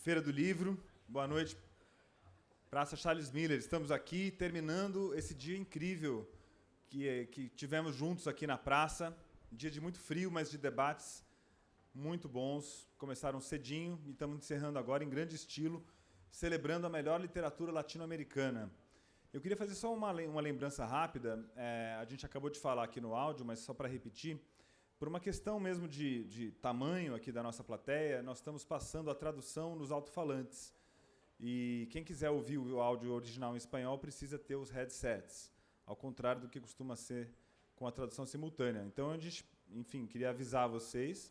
Feira do Livro. Boa noite, Praça Charles Miller. Estamos aqui terminando esse dia incrível que tivemos juntos aqui na praça. Um dia de muito frio, mas de debates muito bons. Começaram cedinho e estamos encerrando agora em grande estilo, celebrando a melhor literatura latino-americana. Eu queria fazer só uma lembrança rápida. A gente acabou de falar aqui no áudio, mas só para repetir. Por uma questão mesmo de tamanho aqui da nossa plateia, nós estamos passando a tradução nos alto-falantes. E quem quiser ouvir o áudio original em espanhol precisa ter os headsets, ao contrário do que costuma ser com a tradução simultânea. Então, a gente, enfim, queria avisar vocês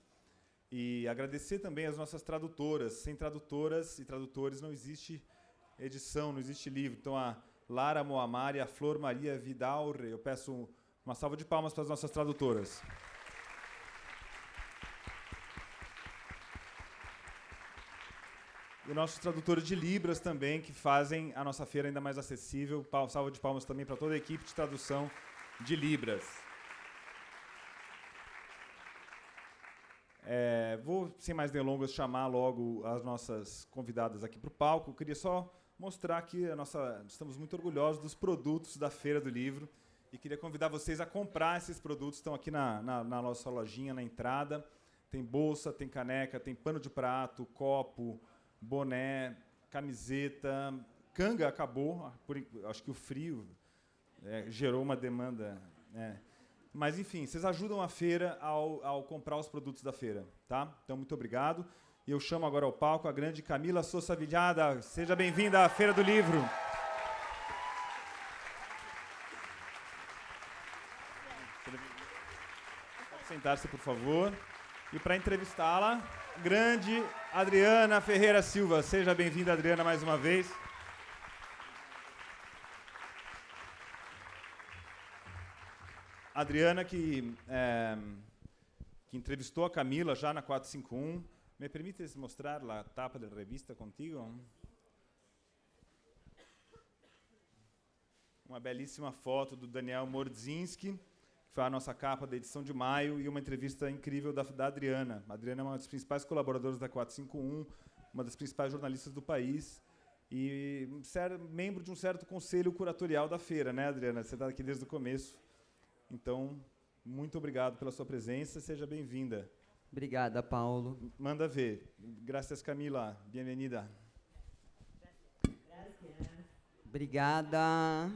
e agradecer também as nossas tradutoras. Sem tradutoras e tradutores não existe edição, não existe livro. Então, a Lara Moamar e a Flor Maria Vidaurre, eu peço uma salva de palmas para as nossas tradutoras. E nossos tradutores de Libras também, que fazem a nossa feira ainda mais acessível. Salva de palmas também para toda a equipe de tradução de Libras. Vou, sem mais delongas, chamar logo as nossas convidadas aqui para o palco. Eu queria só mostrar que estamos muito orgulhosos dos produtos da Feira do Livro e queria convidar vocês a comprar esses produtos. Estão aqui na nossa lojinha, na entrada. Tem bolsa, tem caneca, tem pano de prato, copo, boné, camiseta, canga acabou, acho que o frio gerou uma demanda. Mas, enfim, vocês ajudam a feira ao comprar os produtos da feira, tá? Então, muito obrigado. E eu chamo agora ao palco a grande Camila Sousa Villada. Seja bem-vinda à Feira do Livro. Pode sentar-se, por favor. E para entrevistá-la, grande Adriana Ferreira Silva. Seja bem-vinda, Adriana, mais uma vez. Adriana, que entrevistou a Camila já na 451. ¿Me permites mostrar a tapa da revista contigo? Uma belíssima foto do Daniel Mordzinski, que foi a nossa capa da edição de maio, e uma entrevista incrível da Adriana. A Adriana é uma das principais colaboradoras da 451, uma das principais jornalistas do país e membro de um certo conselho curatorial da feira, né, Adriana? Você está aqui desde o começo. Então, muito obrigado pela sua presença. Seja bem-vinda. Obrigada, Paulo. Manda ver. Graças, Camila. Bem-vinda. Obrigada.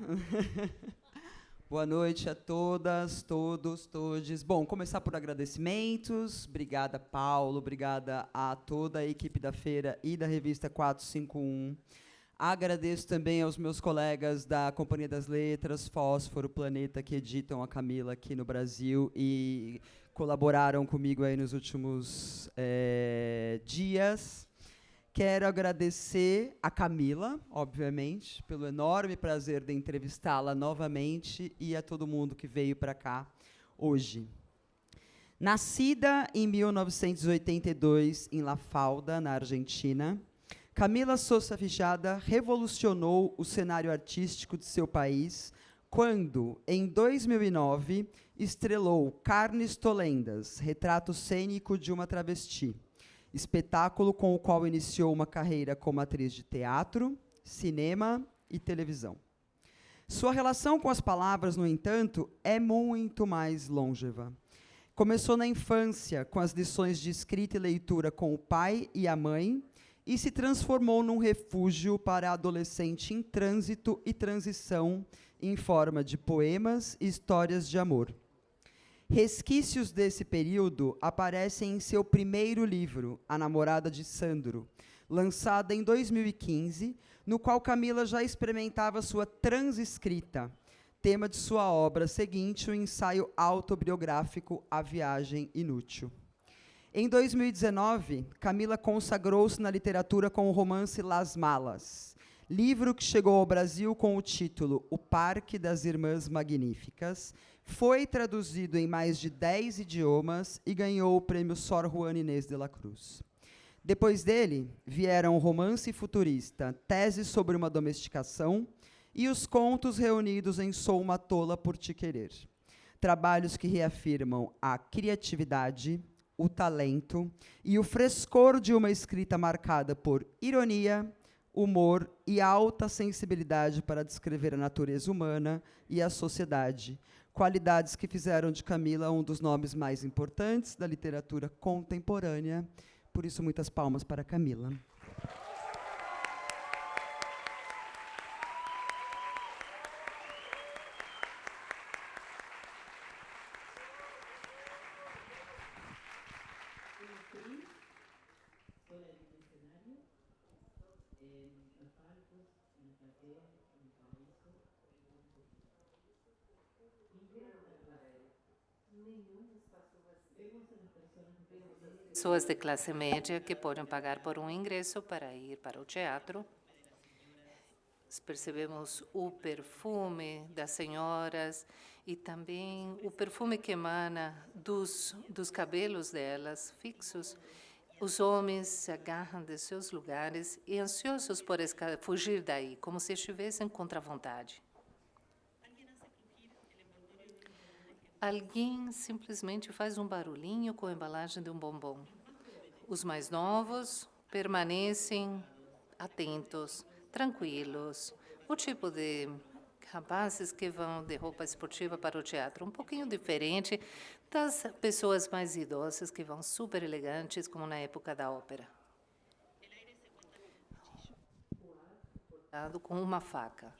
Boa noite a todas, todos, todes. Bom, começar por agradecimentos. Obrigada, Paulo. Obrigada a toda a equipe da feira e da revista 451. Agradeço também aos meus colegas da Companhia das Letras, Fósforo, Planeta, que editam a Camila aqui no Brasil e colaboraram comigo aí nos últimos dias. Quero agradecer a Camila, obviamente, pelo enorme prazer de entrevistá-la novamente e a todo mundo que veio para cá hoje. Nascida em 1982 em La Falda, na Argentina, Camila Sousa Villada revolucionou o cenário artístico de seu país quando, em 2009, estrelou Carnes Tolendas, retrato cênico de uma travesti, espetáculo com o qual iniciou uma carreira como atriz de teatro, cinema e televisão. Sua relação com as palavras, no entanto, é muito mais longeva. Começou na infância, com as lições de escrita e leitura com o pai e a mãe, e se transformou num refúgio para adolescente em trânsito e transição, em forma de poemas e histórias de amor. Resquícios desse período aparecem em seu primeiro livro, A Namorada de Sandro, lançada em 2015, no qual Camila já experimentava sua transescrita, tema de sua obra seguinte, o ensaio autobiográfico A Viagem Inútil. Em 2019, Camila consagrou-se na literatura com o romance Las Malas, livro que chegou ao Brasil com o título O Parque das Irmãs Magníficas, foi traduzido em mais de 10 idiomas e ganhou o prêmio Sor Juana Inês de la Cruz. Depois dele, vieram o romance futurista Tese sobre uma Domesticação e os contos reunidos em Sou uma Tola por Te Querer. Trabalhos que reafirmam a criatividade, o talento e o frescor de uma escrita marcada por ironia, humor e alta sensibilidade para descrever a natureza humana e a sociedade, qualidades que fizeram de Camila um dos nomes mais importantes da literatura contemporânea. Por isso, muitas palmas para Camila. Pessoas de classe média que podem pagar por um ingresso para ir para o teatro. Percebemos o perfume das senhoras e também o perfume que emana dos cabelos delas fixos. Os homens se agarram de seus lugares e ansiosos por fugir daí, como se estivessem contra a vontade. Alguém simplesmente faz um barulhinho com a embalagem de um bombom. Os mais novos permanecem atentos, tranquilos. O tipo de rapazes que vão de roupa esportiva para o teatro, um pouquinho diferente das pessoas mais idosas que vão super elegantes, como na época da ópera. Com uma faca.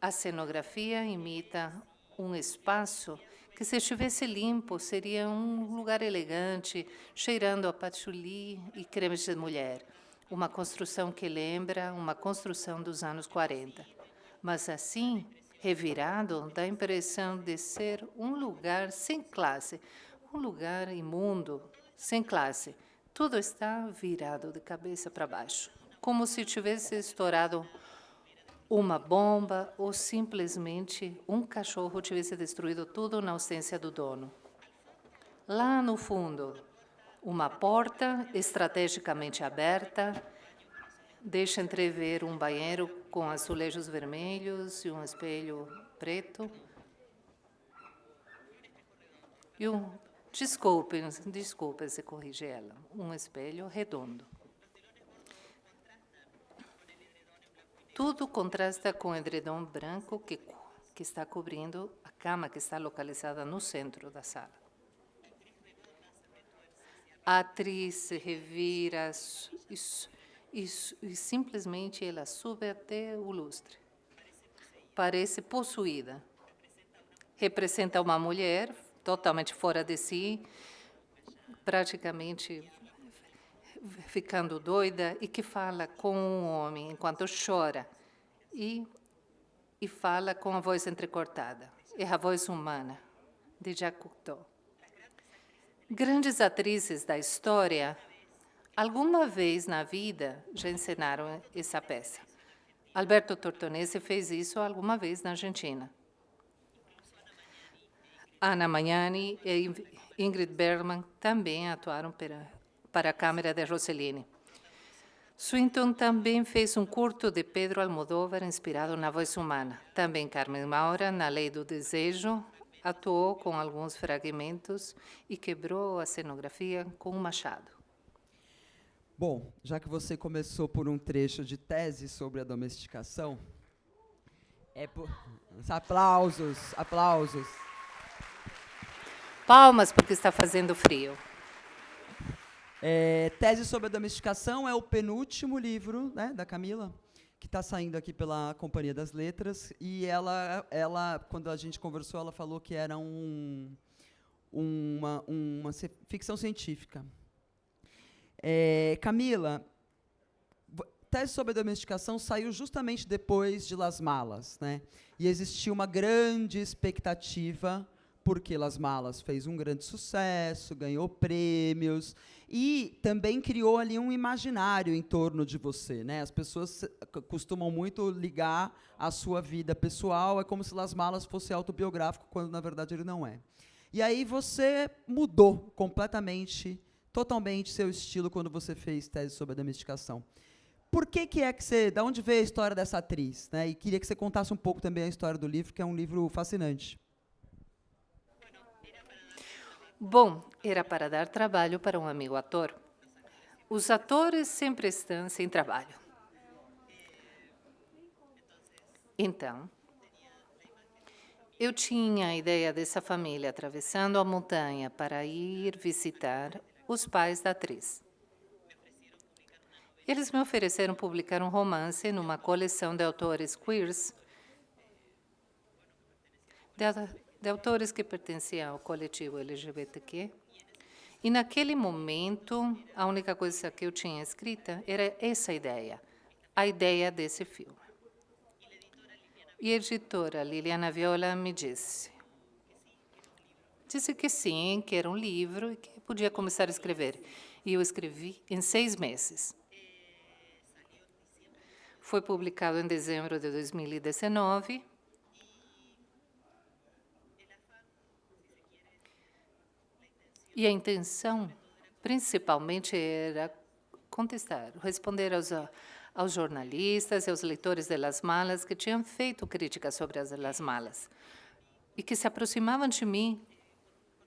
A cenografia imita um espaço que, se estivesse limpo, seria um lugar elegante, cheirando a patchouli e cremes de mulher. Uma construção que lembra uma construção dos anos 40. Mas assim, revirado, dá a impressão de ser um lugar sem classe, um lugar imundo, sem classe. Tudo está virado de cabeça para baixo, como se tivesse estourado uma bomba ou simplesmente um cachorro tivesse destruído tudo na ausência do dono. Lá no fundo, uma porta estrategicamente aberta deixa entrever um banheiro com azulejos vermelhos e um espelho preto. E desculpe, se corrige ela, um espelho redondo. Tudo contrasta com o edredom branco que está cobrindo a cama que está localizada no centro da sala. A atriz se revira e simplesmente ela sube até o lustre. Parece possuída. Representa uma mulher totalmente fora de si, praticamente ficando doida, e que fala com um homem enquanto chora e fala com a voz entrecortada. É a voz humana de Jacques Cousteau. Grandes atrizes da história, alguma vez na vida, já encenaram essa peça. Alberto Tortonese fez isso alguma vez na Argentina. Anna Magnani e Ingrid Bergman também atuaram para a Câmara de Rossellini. Swinton também fez um curto de Pedro Almodóvar inspirado na voz humana. Também Carmen Maura, na Lei do Desejo, atuou com alguns fragmentos e quebrou a cenografia com um machado. Bom, já que você começou por um trecho de tese sobre a domesticação, aplausos. Palmas, porque está fazendo frio. Tese sobre a domesticação é o penúltimo livro, né, da Camila, que está saindo aqui pela Companhia das Letras, e ela, quando a gente conversou, ela falou que era uma ficção científica. Camila, Tese sobre a Domesticação saiu justamente depois de Las Malas, né? E existiu uma grande expectativa, porque Las Malas fez um grande sucesso, ganhou prêmios, e também criou ali um imaginário em torno de você, né? As pessoas costumam muito ligar a sua vida pessoal, é como se Las Malas fosse autobiográfico, quando, na verdade, ele não é. E aí você mudou completamente, totalmente seu estilo quando você fez Tese sobre a Domesticação. Por que você... De onde veio a história dessa atriz? Né? E queria que você contasse um pouco também a história do livro, que é um livro fascinante. Bom, era para dar trabalho para um amigo ator. Os atores sempre estão sem trabalho. Então, eu tinha a ideia dessa família atravessando a montanha para ir visitar os pais da atriz. Eles me ofereceram publicar um romance numa coleção de autores queers, de autores que pertenciam ao coletivo LGBTQ. E, naquele momento, a única coisa que eu tinha escrita era essa ideia, a ideia desse filme. E a editora Liliana Viola me disse que sim, que era um livro e que podia começar a escrever. E eu escrevi em 6 meses. Foi publicado em dezembro de 2019. E a intenção, principalmente, era responder aos jornalistas e aos leitores de Las Malas que tinham feito críticas sobre as Las Malas e que se aproximavam de mim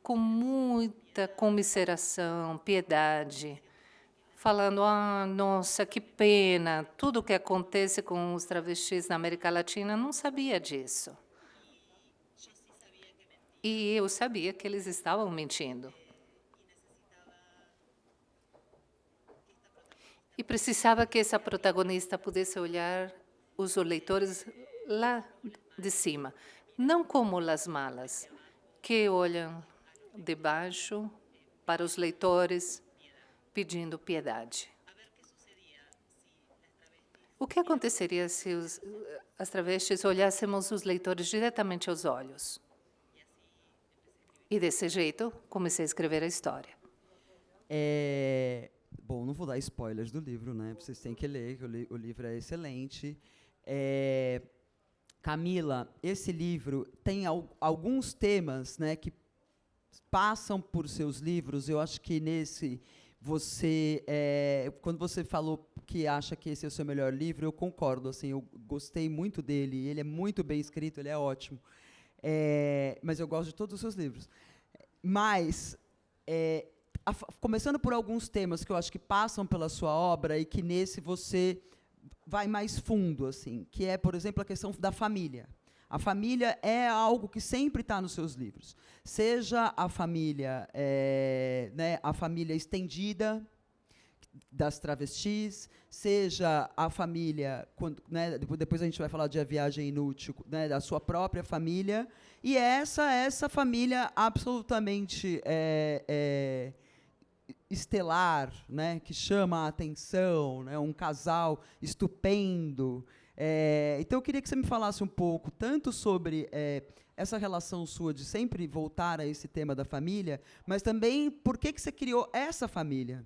com muita comiseração, piedade, falando, nossa, que pena, tudo o que acontece com os travestis na América Latina, não sabia disso. E eu sabia que eles estavam mentindo. E precisava que essa protagonista pudesse olhar os leitores lá de cima, não como Las Malas, que olham de baixo para os leitores pedindo piedade. O que aconteceria se as travestis olhássemos os leitores diretamente aos olhos? E, desse jeito, comecei a escrever a história. Bom, não vou dar spoilers do livro, né? Vocês têm que ler, que o livro é excelente. Camila, esse livro tem alguns temas, né, que passam por seus livros. Eu acho que nesse quando você falou que acha que esse é o seu melhor livro, eu concordo. Assim, eu gostei muito dele. Ele é muito bem escrito, ele é ótimo. Mas eu gosto de todos os seus livros. Mas começando por alguns temas que eu acho que passam pela sua obra e que nesse você vai mais fundo, assim, que é, por exemplo, a questão da família. A família é algo que sempre está nos seus livros. Seja a família, né, a família estendida das travestis, seja a família, né, depois a gente vai falar de A Viagem Inútil, né, da sua própria família, e essa família absolutamente estelar, né, que chama a atenção, né, um casal estupendo. Então, eu queria que você me falasse um pouco, tanto sobre essa relação sua de sempre voltar a esse tema da família, mas também por que você criou essa família?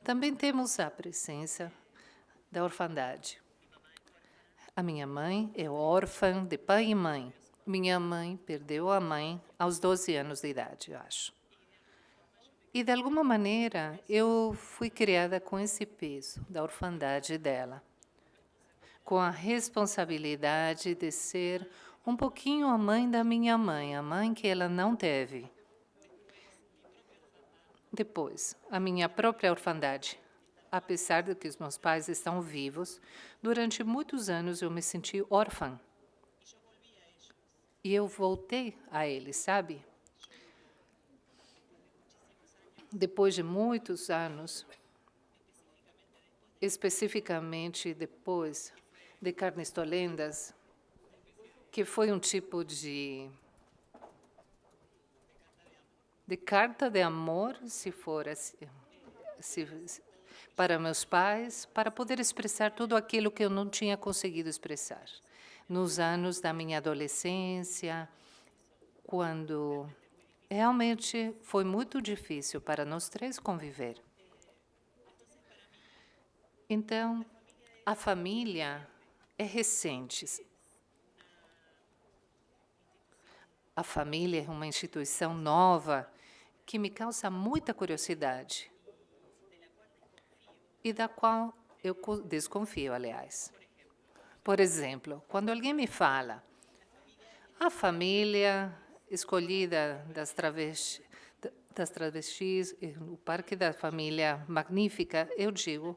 Também temos a presença da orfandade. A minha mãe é órfã de pai e mãe. Minha mãe perdeu a mãe aos 12 anos de idade, eu acho. E, de alguma maneira, eu fui criada com esse peso da orfandade dela, com a responsabilidade de ser um pouquinho a mãe da minha mãe, a mãe que ela não teve. Depois, a minha própria orfandade. Apesar de que os meus pais estão vivos, durante muitos anos eu me senti órfã. E eu voltei a eles, sabe? Depois de muitos anos, especificamente depois de Carnestolendas, que foi um tipo de carta de amor, se for assim, para meus pais, para poder expressar tudo aquilo que eu não tinha conseguido expressar. Nos anos da minha adolescência, quando realmente foi muito difícil para nós três conviver. Então, a família é recente. A família é uma instituição nova que me causa muita curiosidade e da qual eu desconfio, aliás. Por exemplo, quando alguém me fala a família escolhida das travestis, o Parque da Família Magnífica, eu digo,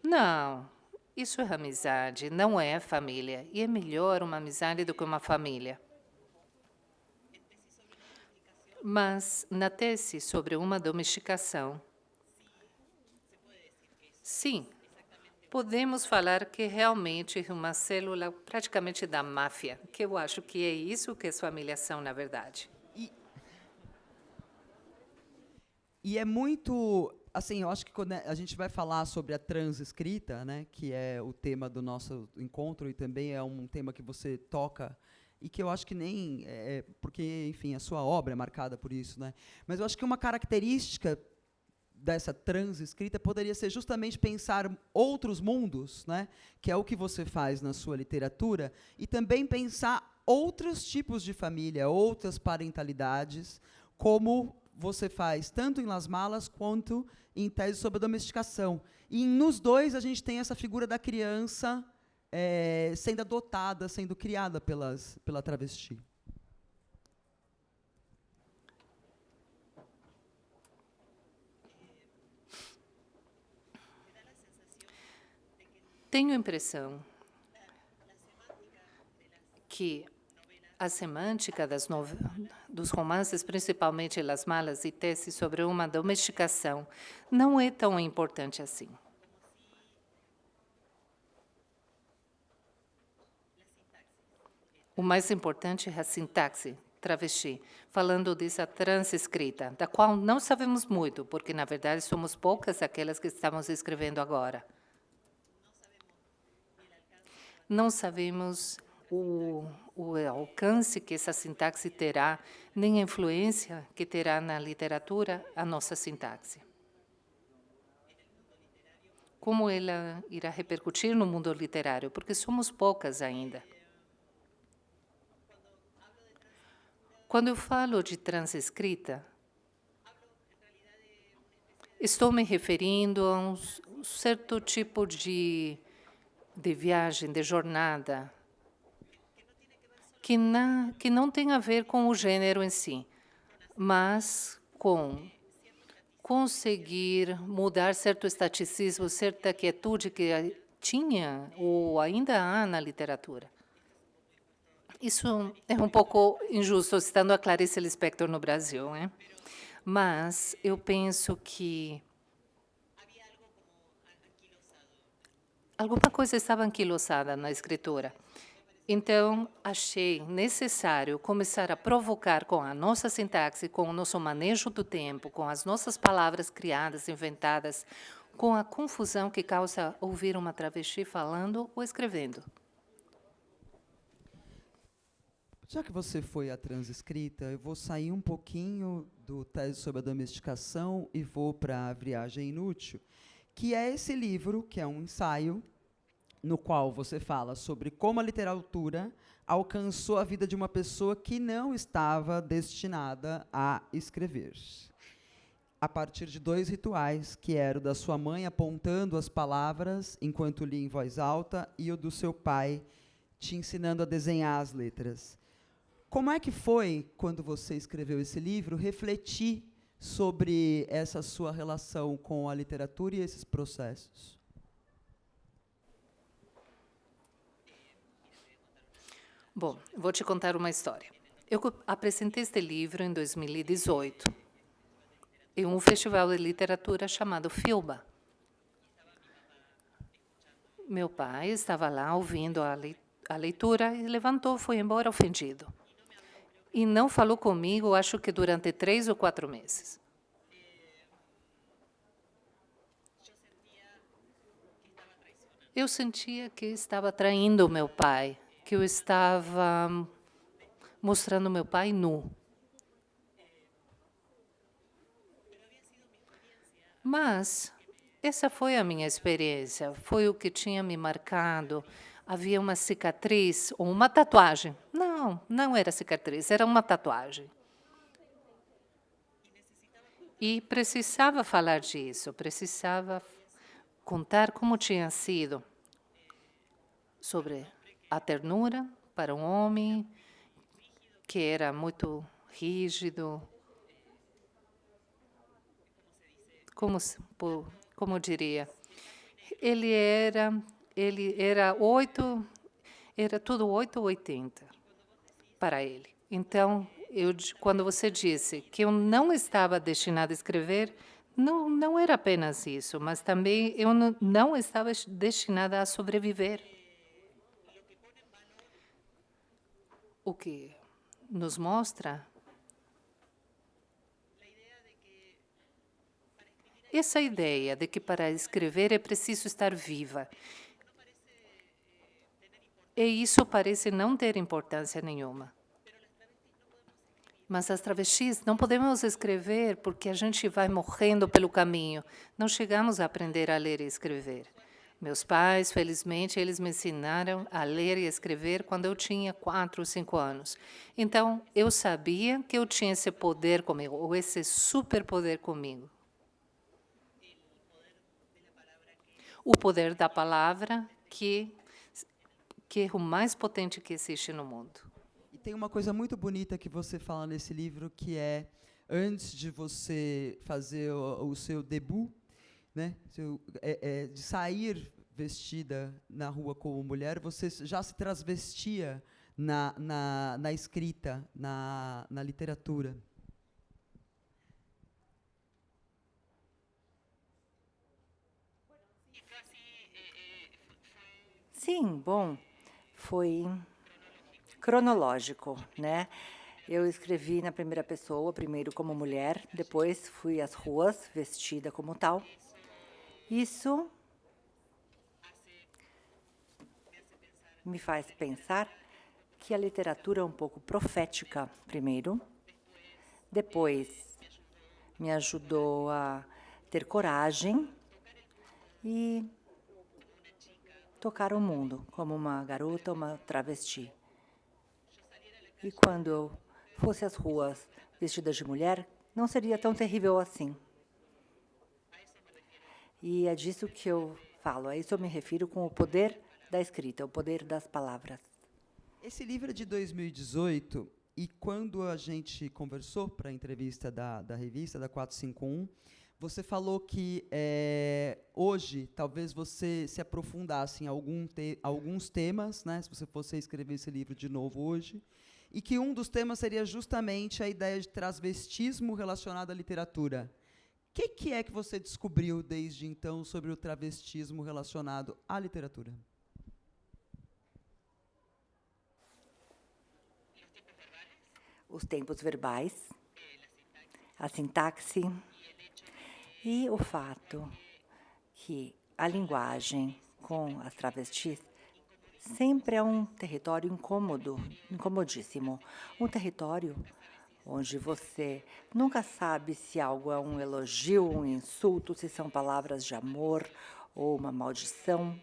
não, isso é amizade, não é família. E é melhor uma amizade do que uma família. Mas, na tese sobre uma domesticação, sim, podemos falar que realmente é uma célula praticamente da máfia, que eu acho que é isso que as famílias são, na verdade. E é muito, assim, eu acho que quando a gente vai falar sobre a transescrita, né, que é o tema do nosso encontro e também é um tema que você toca e que eu acho que nem, porque, enfim, a sua obra é marcada por isso, né? Mas eu acho que uma característica dessa transescrita poderia ser justamente pensar outros mundos, né, que é o que você faz na sua literatura, e também pensar outros tipos de família, outras parentalidades, como você faz tanto em Las Malas quanto em Tese sobre a Domesticação. E nos dois a gente tem essa figura da criança sendo adotada, sendo criada pela travesti. Tenho a impressão que a semântica dos romances, principalmente Las Malas e Tese sobre uma domesticação, não é tão importante assim. O mais importante é a sintaxe, travesti, falando dessa transescrita, da qual não sabemos muito, porque, na verdade, somos poucas aquelas que estamos escrevendo agora. Não sabemos o alcance que essa sintaxe terá, nem a influência que terá na literatura a nossa sintaxe. Como ela irá repercutir no mundo literário, porque somos poucas ainda. Quando eu falo de transescrita, estou me referindo a um certo tipo de viagem, de jornada, que não tem a ver com o gênero em si, mas com conseguir mudar certo estaticismo, certa quietude que tinha ou ainda há na literatura. Isso é um pouco injusto, citando a Clarice Lispector no Brasil, né? Mas eu penso que alguma coisa estava anquilosada na escritura. Então, achei necessário começar a provocar com a nossa sintaxe, com o nosso manejo do tempo, com as nossas palavras criadas, inventadas, com a confusão que causa ouvir uma travesti falando ou escrevendo. Já que você foi a transescrita, eu vou sair um pouquinho do Tese sobre a Domesticação e vou para a Viagem Inútil, que é esse livro, que é um ensaio, no qual você fala sobre como a literatura alcançou a vida de uma pessoa que não estava destinada a escrever. A partir de 2 rituais, que era o da sua mãe apontando as palavras enquanto lia em voz alta e o do seu pai te ensinando a desenhar as letras. Como é que foi, quando você escreveu esse livro, refletir sobre essa sua relação com a literatura e esses processos? Bom, vou te contar uma história. Eu apresentei este livro em 2018, em um festival de literatura chamado FILBA. Meu pai estava lá ouvindo a leitura e levantou, foi embora ofendido. E não falou comigo, acho que durante 3 ou 4 meses. Eu sentia que estava traindo meu pai, que eu estava mostrando meu pai nu. Mas essa foi a minha experiência, foi o que tinha me marcado. Havia uma cicatriz ou uma tatuagem. Não era cicatriz, era uma tatuagem. E precisava falar disso, precisava contar como tinha sido. sobre a ternura para um homem que era muito rígido, como eu diria, ele era tudo 8 ou 80 para ele. Então, quando você disse que eu não estava destinada a escrever, não era apenas isso, mas também eu não estava destinada a sobreviver. O que nos mostra essa ideia de que para escrever é preciso estar viva. E isso parece não ter importância nenhuma. Mas as travestis não podemos escrever porque a gente vai morrendo pelo caminho. Não chegamos a aprender a ler e escrever. Meus pais, felizmente, eles me ensinaram a ler e escrever quando eu tinha 4 ou 5 anos. Então, eu sabia que eu tinha esse poder comigo, ou esse superpoder comigo. O poder da palavra, que é o mais potente que existe no mundo. E tem uma coisa muito bonita que você fala nesse livro, que é, antes de você fazer o seu debut, né, de sair vestida na rua como mulher, você já se transvestia na escrita, na literatura. Sim, bom, foi cronológico, né? Eu escrevi na primeira pessoa, primeiro como mulher, depois fui às ruas vestida como tal. Isso me faz pensar que a literatura é um pouco profética, primeiro. Depois, me ajudou a ter coragem e tocar o mundo como uma garota, uma travesti. E quando eu fosse às ruas vestida de mulher, não seria tão terrível assim. E é disso que eu falo, a isso eu me refiro com o poder da escrita, o poder das palavras. Esse livro é de 2018, e quando a gente conversou para a entrevista da revista, da 451, você falou que hoje talvez você se aprofundasse em alguns temas, né, se você fosse escrever esse livro de novo hoje, e que um dos temas seria justamente a ideia de travestismo relacionado à literatura. O que é que você descobriu desde então sobre o travestismo relacionado à literatura? Os tempos verbais, a sintaxe e o fato que a linguagem com as travestis sempre é um território incômodo, incomodíssimo. Um território onde você nunca sabe se algo é um elogio, um insulto, se são palavras de amor ou uma maldição.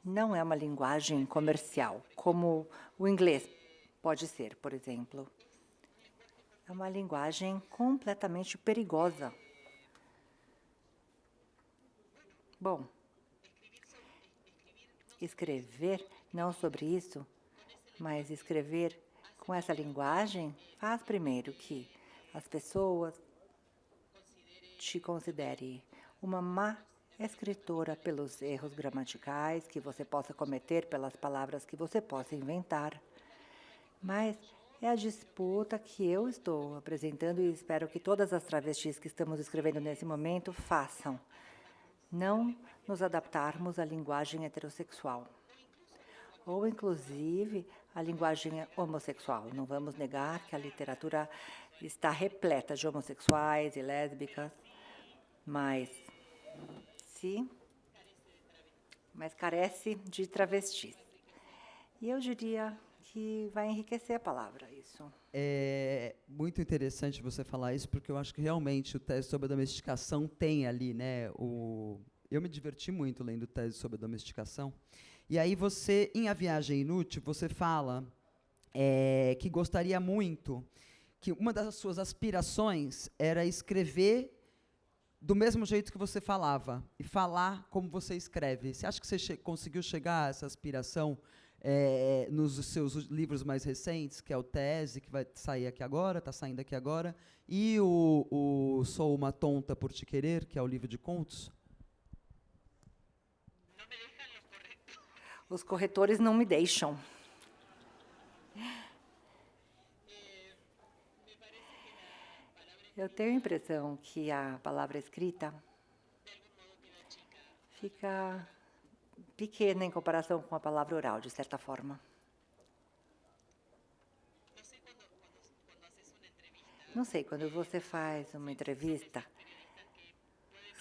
Não é uma linguagem comercial, como o inglês pode ser, por exemplo. É uma linguagem completamente perigosa. Bom, escrever não sobre isso, mas escrever com essa linguagem faz primeiro que as pessoas te considerem uma má escritora pelos erros gramaticais que você possa cometer, pelas palavras que você possa inventar. Mas é a disputa que eu estou apresentando e espero que todas as travestis que estamos escrevendo nesse momento façam. Não nos adaptarmos à linguagem heterossexual, ou inclusive à linguagem homossexual. Não vamos negar que a literatura está repleta de homossexuais e lésbicas, mas carece de travestis. E eu diria que vai enriquecer a palavra, isso. É muito interessante você falar isso, porque eu acho que realmente o Tese sobre a Domesticação tem ali, né, eu me diverti muito lendo o Tese sobre a Domesticação. E aí você, em A Viagem Inútil, você fala que gostaria muito, que uma das suas aspirações era escrever do mesmo jeito que você falava e falar como você escreve. Você acha que você conseguiu chegar a essa aspiração nos seus livros mais recentes, que é o Tese, que vai sair aqui agora, está saindo aqui agora, e o Sou uma Tonta por Te Querer, que é o livro de contos? Os corretores não me deixam. Eu tenho a impressão que a palavra escrita fica pequena em comparação com a palavra oral, de certa forma. Não sei, quando você faz uma entrevista,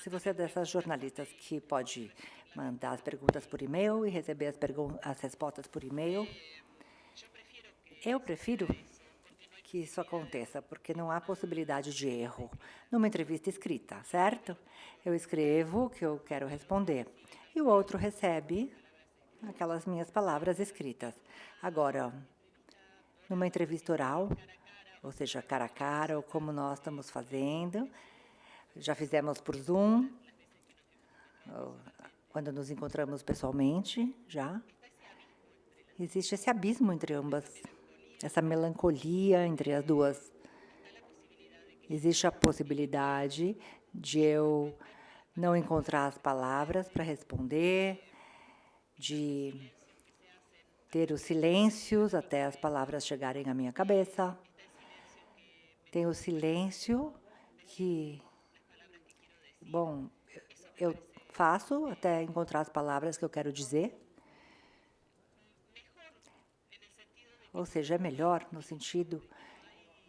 se você é dessas jornalistas que pode mandar as perguntas por e-mail e receber as respostas por e-mail, eu prefiro que isso aconteça, porque não há possibilidade de erro numa entrevista escrita, certo? Eu escrevo o que eu quero responder e o outro recebe aquelas minhas palavras escritas. Agora, numa entrevista oral, ou seja, cara a cara, ou como nós estamos fazendo, já fizemos por Zoom, quando nos encontramos pessoalmente, já. Existe esse abismo entre ambas, essa melancolia entre as duas. Existe a possibilidade de eu não encontrar as palavras para responder, de ter os silêncios até as palavras chegarem à minha cabeça. Tem o silêncio que, bom, eu faço até encontrar as palavras que eu quero dizer. Ou seja, é melhor no sentido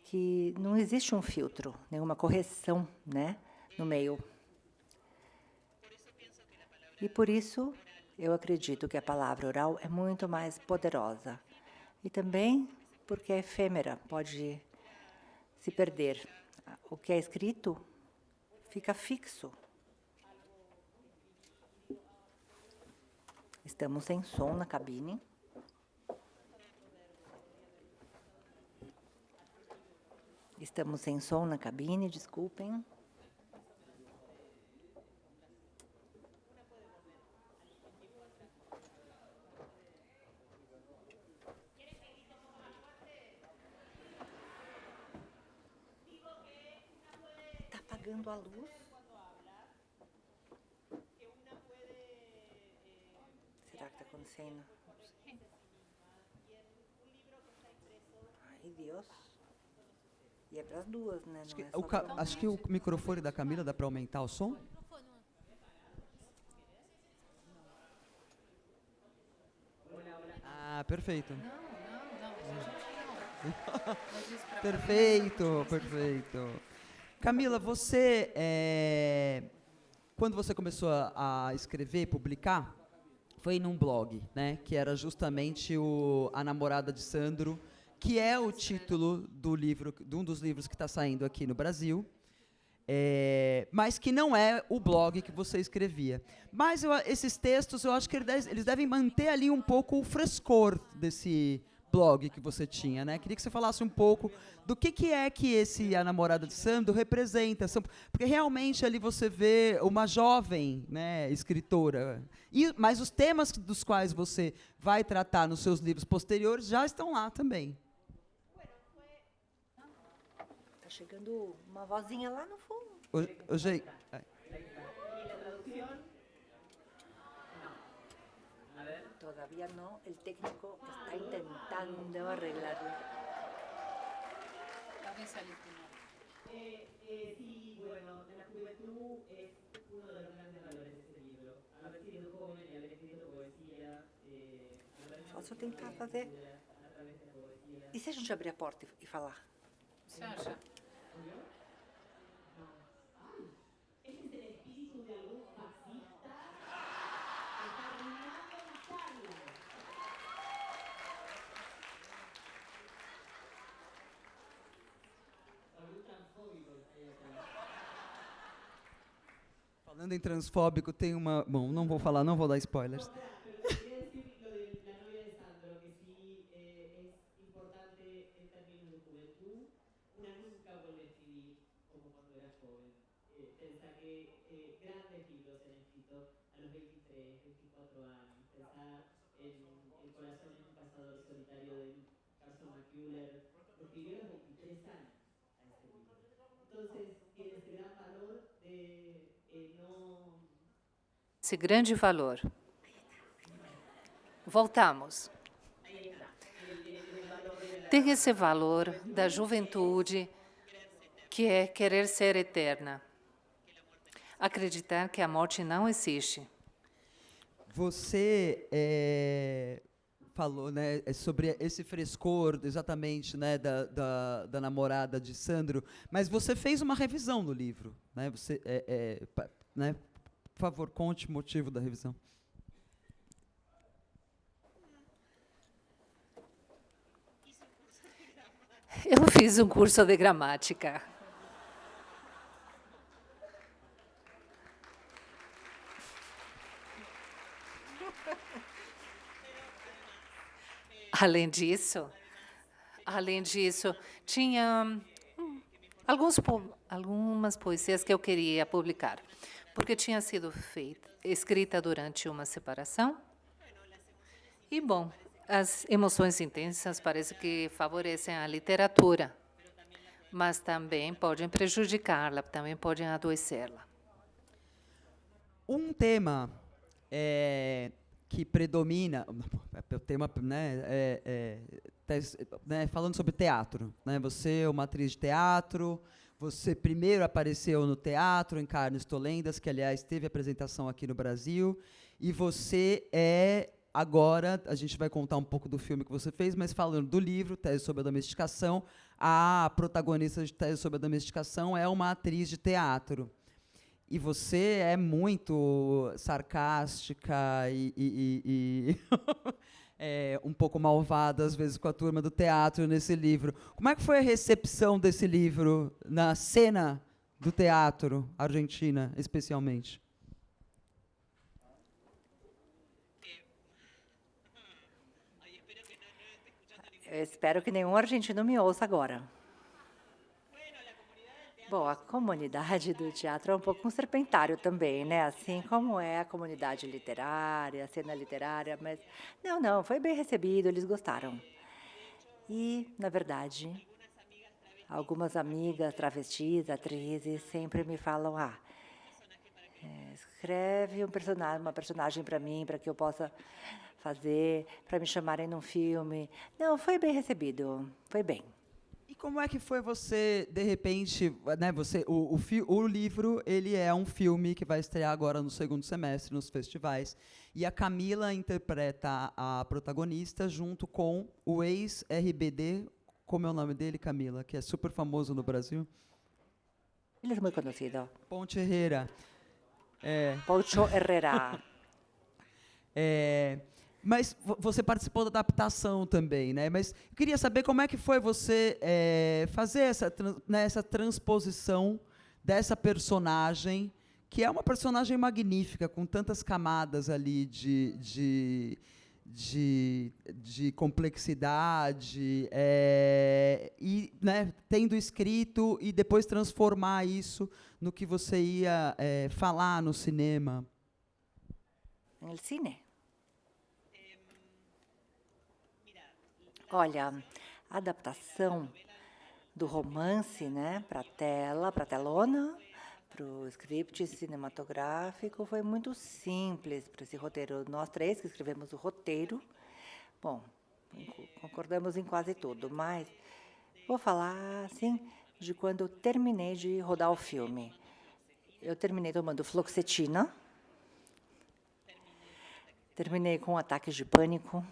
que não existe um filtro, nenhuma correção, né, no meio. E por isso, eu acredito que a palavra oral é muito mais poderosa. E também porque é efêmera, pode se perder. O que é escrito fica fixo. Estamos sem som na cabine. Estamos sem som na cabine, desculpem. Está apagando a luz? Será que está acontecendo? Ai, Deus. E é para as duas, né? Acho Não que, é só pra uma. acho que o microfone da Camila dá para aumentar o som? Ah, perfeito. Perfeito, perfeito. Camila, você, quando você começou a escrever, publicar, foi num blog, né? Que era justamente A Namorada de Sandro, que é o título do livro, de um dos livros que está saindo aqui no Brasil, mas que não é o blog que você escrevia. Mas esses textos, eu acho que eles devem manter ali um pouco o frescor desse blog que você tinha, né? Queria que você falasse um pouco do que é que esse A Namorada de Sandro representa, porque realmente ali você vê uma jovem, né, escritora, mas os temas dos quais você vai tratar nos seus livros posteriores já estão lá também. Tá chegando uma vozinha lá no fundo. Todavía no, el técnico está intentando arreglarlo. Sí, bueno, de la juventud es uno de los grandes valores de ese libro. Haber sido joven y haber escrito poesía. Posso tentar fazer? E se a gente abrir a porta e falar? Você acha? Falando em transfóbico, tem uma... Bom, não vou falar, não vou dar spoilers. pensar que grandes libros se han escrito a los 23, 24 años. Pensar en El corazón es un cazador solitario de Carson McCullers. Lo escribió a los 23 años a este libro. Entonces, tiene ese gran valor de no... Esse grande valor. Voltamos. Tem esse valor da juventude, que é querer ser eterna. Acreditar que a morte não existe. Você falou, né, sobre esse frescor, exatamente, né, da namorada de Sandro, mas você fez uma revisão no livro, né? Você, né, por favor, conte o motivo da revisão. Eu fiz um curso de gramática. Além disso, tinha algumas poesias que eu queria publicar, porque tinha sido escrita durante uma separação. E, bom, as emoções intensas parece que favorecem a literatura, mas também podem prejudicá-la, também podem adoecê-la. Um tema que predomina, o tema, né, falando sobre teatro, né? Você é uma atriz de teatro, você primeiro apareceu no teatro, em Carnes Tolendas, que, aliás, teve apresentação aqui no Brasil, e você agora, a gente vai contar um pouco do filme que você fez, mas falando do livro, Tese sobre a Domesticação, a protagonista de Tese sobre a Domesticação é uma atriz de teatro. E você é muito sarcástica e um pouco malvada, às vezes, com a turma do teatro nesse livro. Como é que foi a recepção desse livro na cena do teatro argentina, especialmente? Eu espero que nenhum argentino me ouça agora. Bom, a comunidade do teatro é um pouco um serpentário também, né? Assim como é a comunidade literária, a cena literária, mas não, foi bem recebido, eles gostaram. E, na verdade, algumas amigas travestis, atrizes, sempre me falam: escreve uma personagem para mim, para que eu possa fazer, para me chamarem num filme. Não, foi bem recebido, foi bem. E como é que foi você, de repente, né, o livro, ele é um filme que vai estrear agora no segundo semestre, nos festivais, e a Camila interpreta a protagonista junto com o ex-RBD, como é o nome dele, Camila, que é super famoso no Brasil? Ele é muito conhecido. Ponte Herrera. Poncho Herrera. Mas você participou da adaptação também, né? Mas eu queria saber como é que foi você fazer essa transposição dessa personagem, que é uma personagem magnífica, com tantas camadas ali de complexidade, e, né, tendo escrito e depois transformar isso no que você ia falar no cinema. No cine. Olha, a adaptação do romance, né, para telona, para o script cinematográfico, foi muito simples para esse roteiro. Nós três que escrevemos o roteiro, bom, concordamos em quase tudo, mas vou falar, assim, de quando eu terminei de rodar o filme. Eu terminei tomando fluoxetina, terminei com ataques de pânico,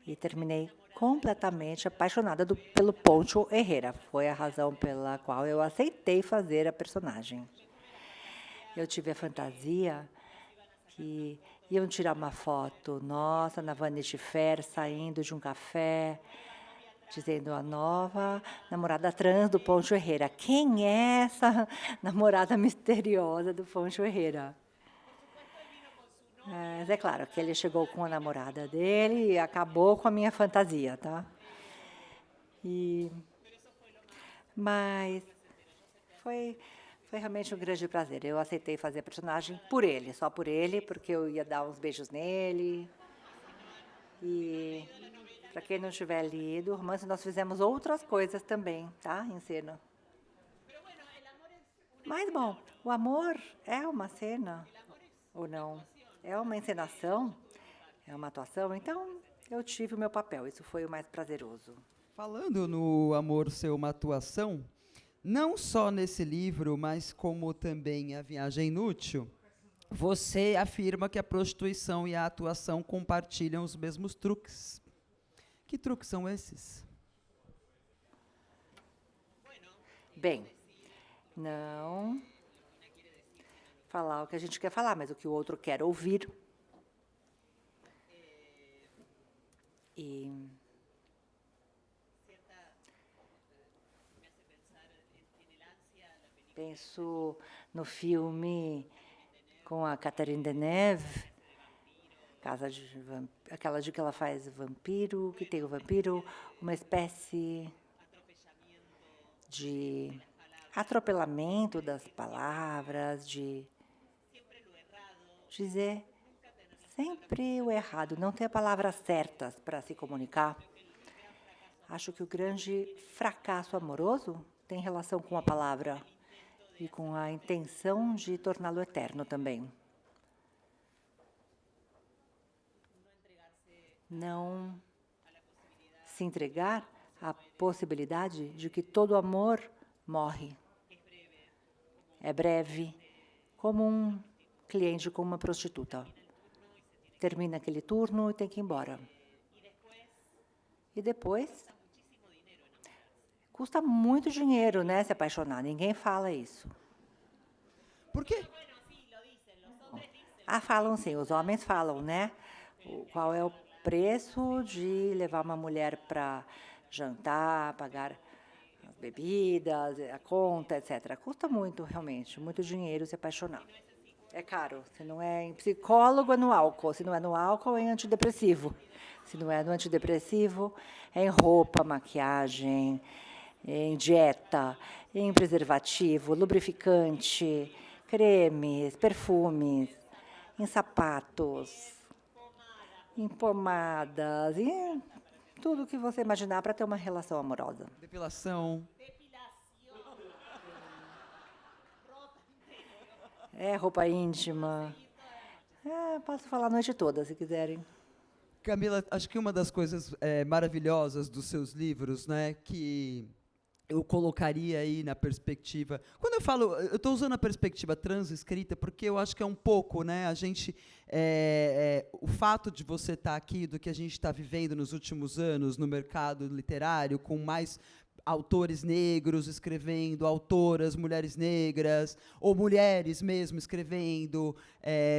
e terminei completamente apaixonada pelo Poncho Herrera. Foi a razão pela qual eu aceitei fazer a personagem. Eu tive a fantasia que iam tirar uma foto nossa na Vanity Fair, saindo de um café, dizendo: a nova namorada trans do Poncho Herrera. Quem é essa namorada misteriosa do Poncho Herrera? Mas é claro que ele chegou com a namorada dele e acabou com a minha fantasia, tá? Mas Foi realmente um grande prazer. Eu aceitei fazer a personagem por ele, só por ele, porque eu ia dar uns beijos nele. E, para quem não tiver lido o romance, nós fizemos outras coisas também, tá? Em cena. Mas, bom, o amor é uma cena, ou não? É uma encenação? É uma atuação? Então, eu tive o meu papel. Isso foi o mais prazeroso. Falando no Amor Ser uma Atuação, não só nesse livro, mas como também A Viagem Inútil, você afirma que a prostituição e a atuação compartilham os mesmos truques. Que truques são esses? Bem, não falar o que a gente quer falar, mas o que o outro quer ouvir. E penso no filme com a Catherine Deneuve, aquela de que ela faz vampiro, que tem o vampiro, uma espécie de atropelamento das palavras, de dizer sempre o errado, não ter palavras certas para se comunicar. Acho que o grande fracasso amoroso tem relação com a palavra e com a intenção de torná-lo eterno também. Não se entregar à possibilidade de que todo amor morre. É breve, como um cliente com uma prostituta. Termina aquele turno e tem que ir embora. E depois, custa muito dinheiro, né, se apaixonar. Ninguém fala isso. Por quê? Ah, falam sim, os homens falam, né? Qual é o preço de levar uma mulher para jantar, pagar as bebidas, a conta, etc. Custa muito, realmente, muito dinheiro se apaixonar. É caro. Se não é em psicólogo, é no álcool. Se não é no álcool, é em antidepressivo. Se não é no antidepressivo, é em roupa, maquiagem, em dieta, em preservativo, lubrificante, cremes, perfumes, em sapatos, em pomadas, em tudo que você imaginar para ter uma relação amorosa. Depilação. É, roupa íntima. É, posso falar a noite toda, se quiserem. Camila, acho que uma das coisas maravilhosas dos seus livros, né, que eu colocaria aí na perspectiva. Quando eu falo, eu estou usando a perspectiva transescrita porque eu acho que é um pouco, né? A gente, o fato de você estar aqui, do que a gente está vivendo nos últimos anos no mercado literário, com mais autores negros escrevendo, autoras, mulheres negras, ou mulheres mesmo escrevendo,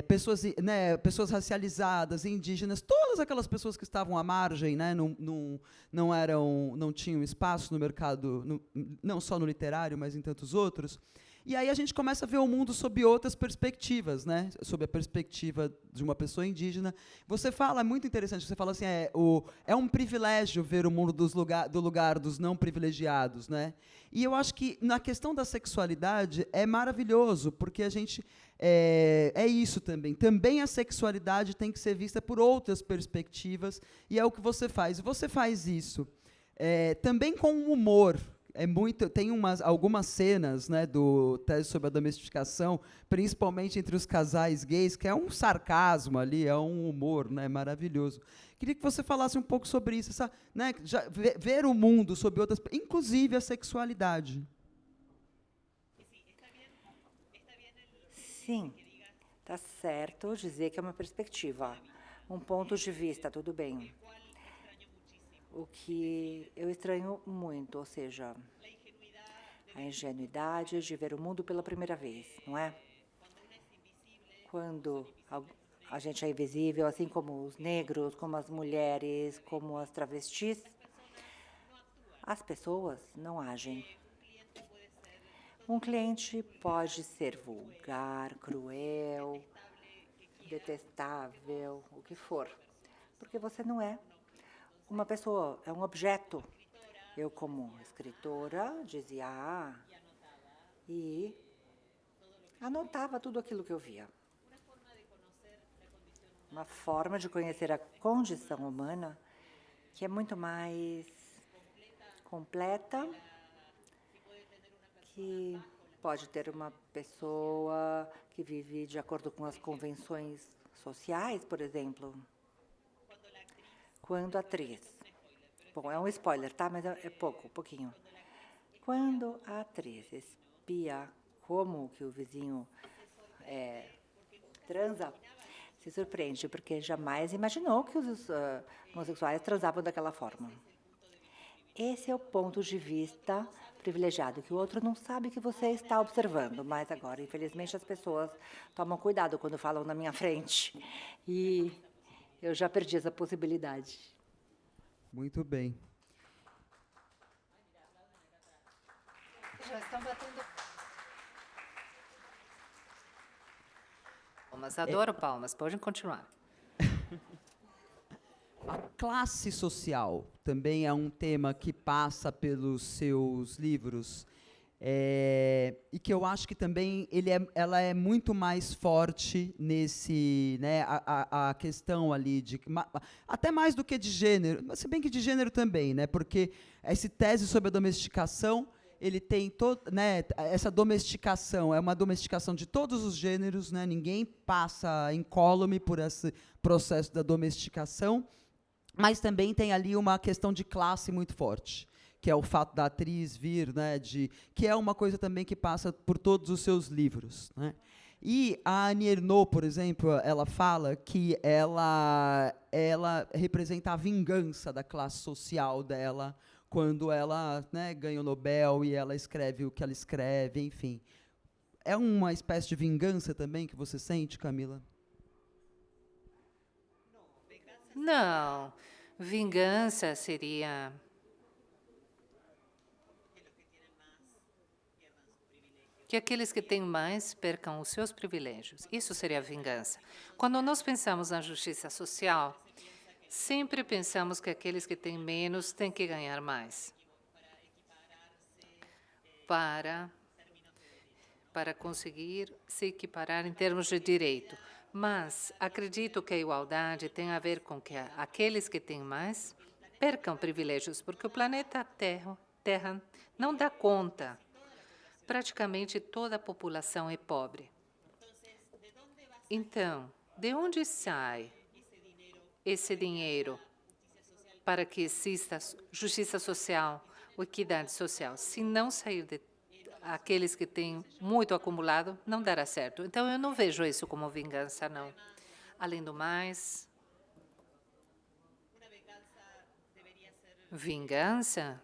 pessoas, né, pessoas racializadas, indígenas, todas aquelas pessoas que estavam à margem, né, não tinham espaço no mercado, não só no literário, mas em tantos outros. E aí a gente começa a ver o mundo sob outras perspectivas, né? Sob a perspectiva de uma pessoa indígena. Você fala, é muito interessante, você fala assim, é um privilégio ver o mundo do lugar dos não privilegiados, né? E eu acho que na questão da sexualidade é maravilhoso, porque a gente é isso também. Também a sexualidade tem que ser vista por outras perspectivas, e é o que você faz. E você faz isso também com humor. Tem algumas cenas, né, do Tese sobre a Domesticação, principalmente entre os casais gays, que é um sarcasmo ali, é um humor, né, maravilhoso. Queria que você falasse um pouco sobre isso, né, ver o mundo sob outras, inclusive a sexualidade. Sim, está certo dizer que é uma perspectiva, um ponto de vista, tudo bem. O que eu estranho muito, ou seja, a ingenuidade de ver o mundo pela primeira vez, não é? Quando a gente é invisível, assim como os negros, como as mulheres, como as travestis, as pessoas não agem. Um cliente pode ser vulgar, cruel, detestável, o que for, porque você não é uma pessoa, é um objeto. Eu, como escritora, dizia, e anotava tudo aquilo que eu via. Uma forma de conhecer a condição humana que é muito mais completa, que pode ter uma pessoa que vive de acordo com as convenções sociais, por exemplo. Quando a atriz... Bom, é um spoiler, tá? Mas é pouquinho. Quando a atriz espia como que o vizinho transa, se surpreende, porque jamais imaginou que os homossexuais transavam daquela forma. Esse é o ponto de vista privilegiado, que o outro não sabe que você está observando, mas agora, infelizmente, as pessoas tomam cuidado quando falam na minha frente. E eu já perdi essa possibilidade. Muito bem. Já estão batendo palmas. Adoro palmas. Podem continuar. A classe social também é um tema que passa pelos seus livros, e que eu acho que também ela é muito mais forte nesse, né, a questão ali de até mais do que de gênero, mas se bem que de gênero também, né, porque essa tese sobre a domesticação, ele tem né, essa domesticação é uma domesticação de todos os gêneros, né, ninguém passa incólume por esse processo da domesticação. Mas também tem ali uma questão de classe muito forte, que é o fato da atriz vir, né, que é uma coisa também que passa por todos os seus livros, né. E a Annie Ernaux, por exemplo, ela fala que ela representa a vingança da classe social dela quando ela, né, ganha o Nobel e ela escreve o que ela escreve, enfim. É uma espécie de vingança também que você sente, Camila? Não, vingança seria que aqueles que têm mais percam os seus privilégios. Isso seria vingança. Quando nós pensamos na justiça social, sempre pensamos que aqueles que têm menos têm que ganhar mais para conseguir se equiparar em termos de direito. Mas acredito que a igualdade tem a ver com que aqueles que têm mais percam privilégios, porque o planeta Terra não dá conta. Praticamente toda a população é pobre. Então, de onde sai esse dinheiro para que exista justiça social ou equidade social? Se não sair de aqueles que têm muito acumulado, não dará certo. Então, eu não vejo isso como vingança, não. Além do mais, vingança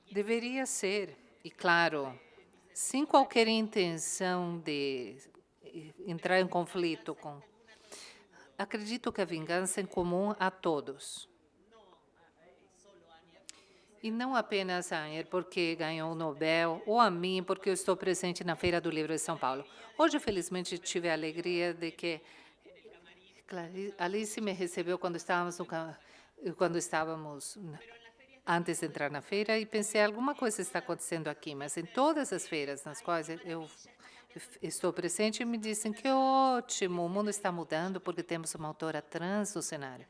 deveria ser, e claro, sem qualquer intenção de entrar em conflito com... Acredito que a vingança é comum a todos. E não apenas a Annie, porque ganhou o Nobel, ou a mim, porque eu estou presente na Feira do Livro de São Paulo. Hoje, felizmente, tive a alegria de que Alice me recebeu quando estávamos antes de entrar na feira, e pensei, alguma coisa está acontecendo aqui, mas em todas as feiras nas quais eu estou presente, me dizem que ótimo, o mundo está mudando porque temos uma autora trans no cenário.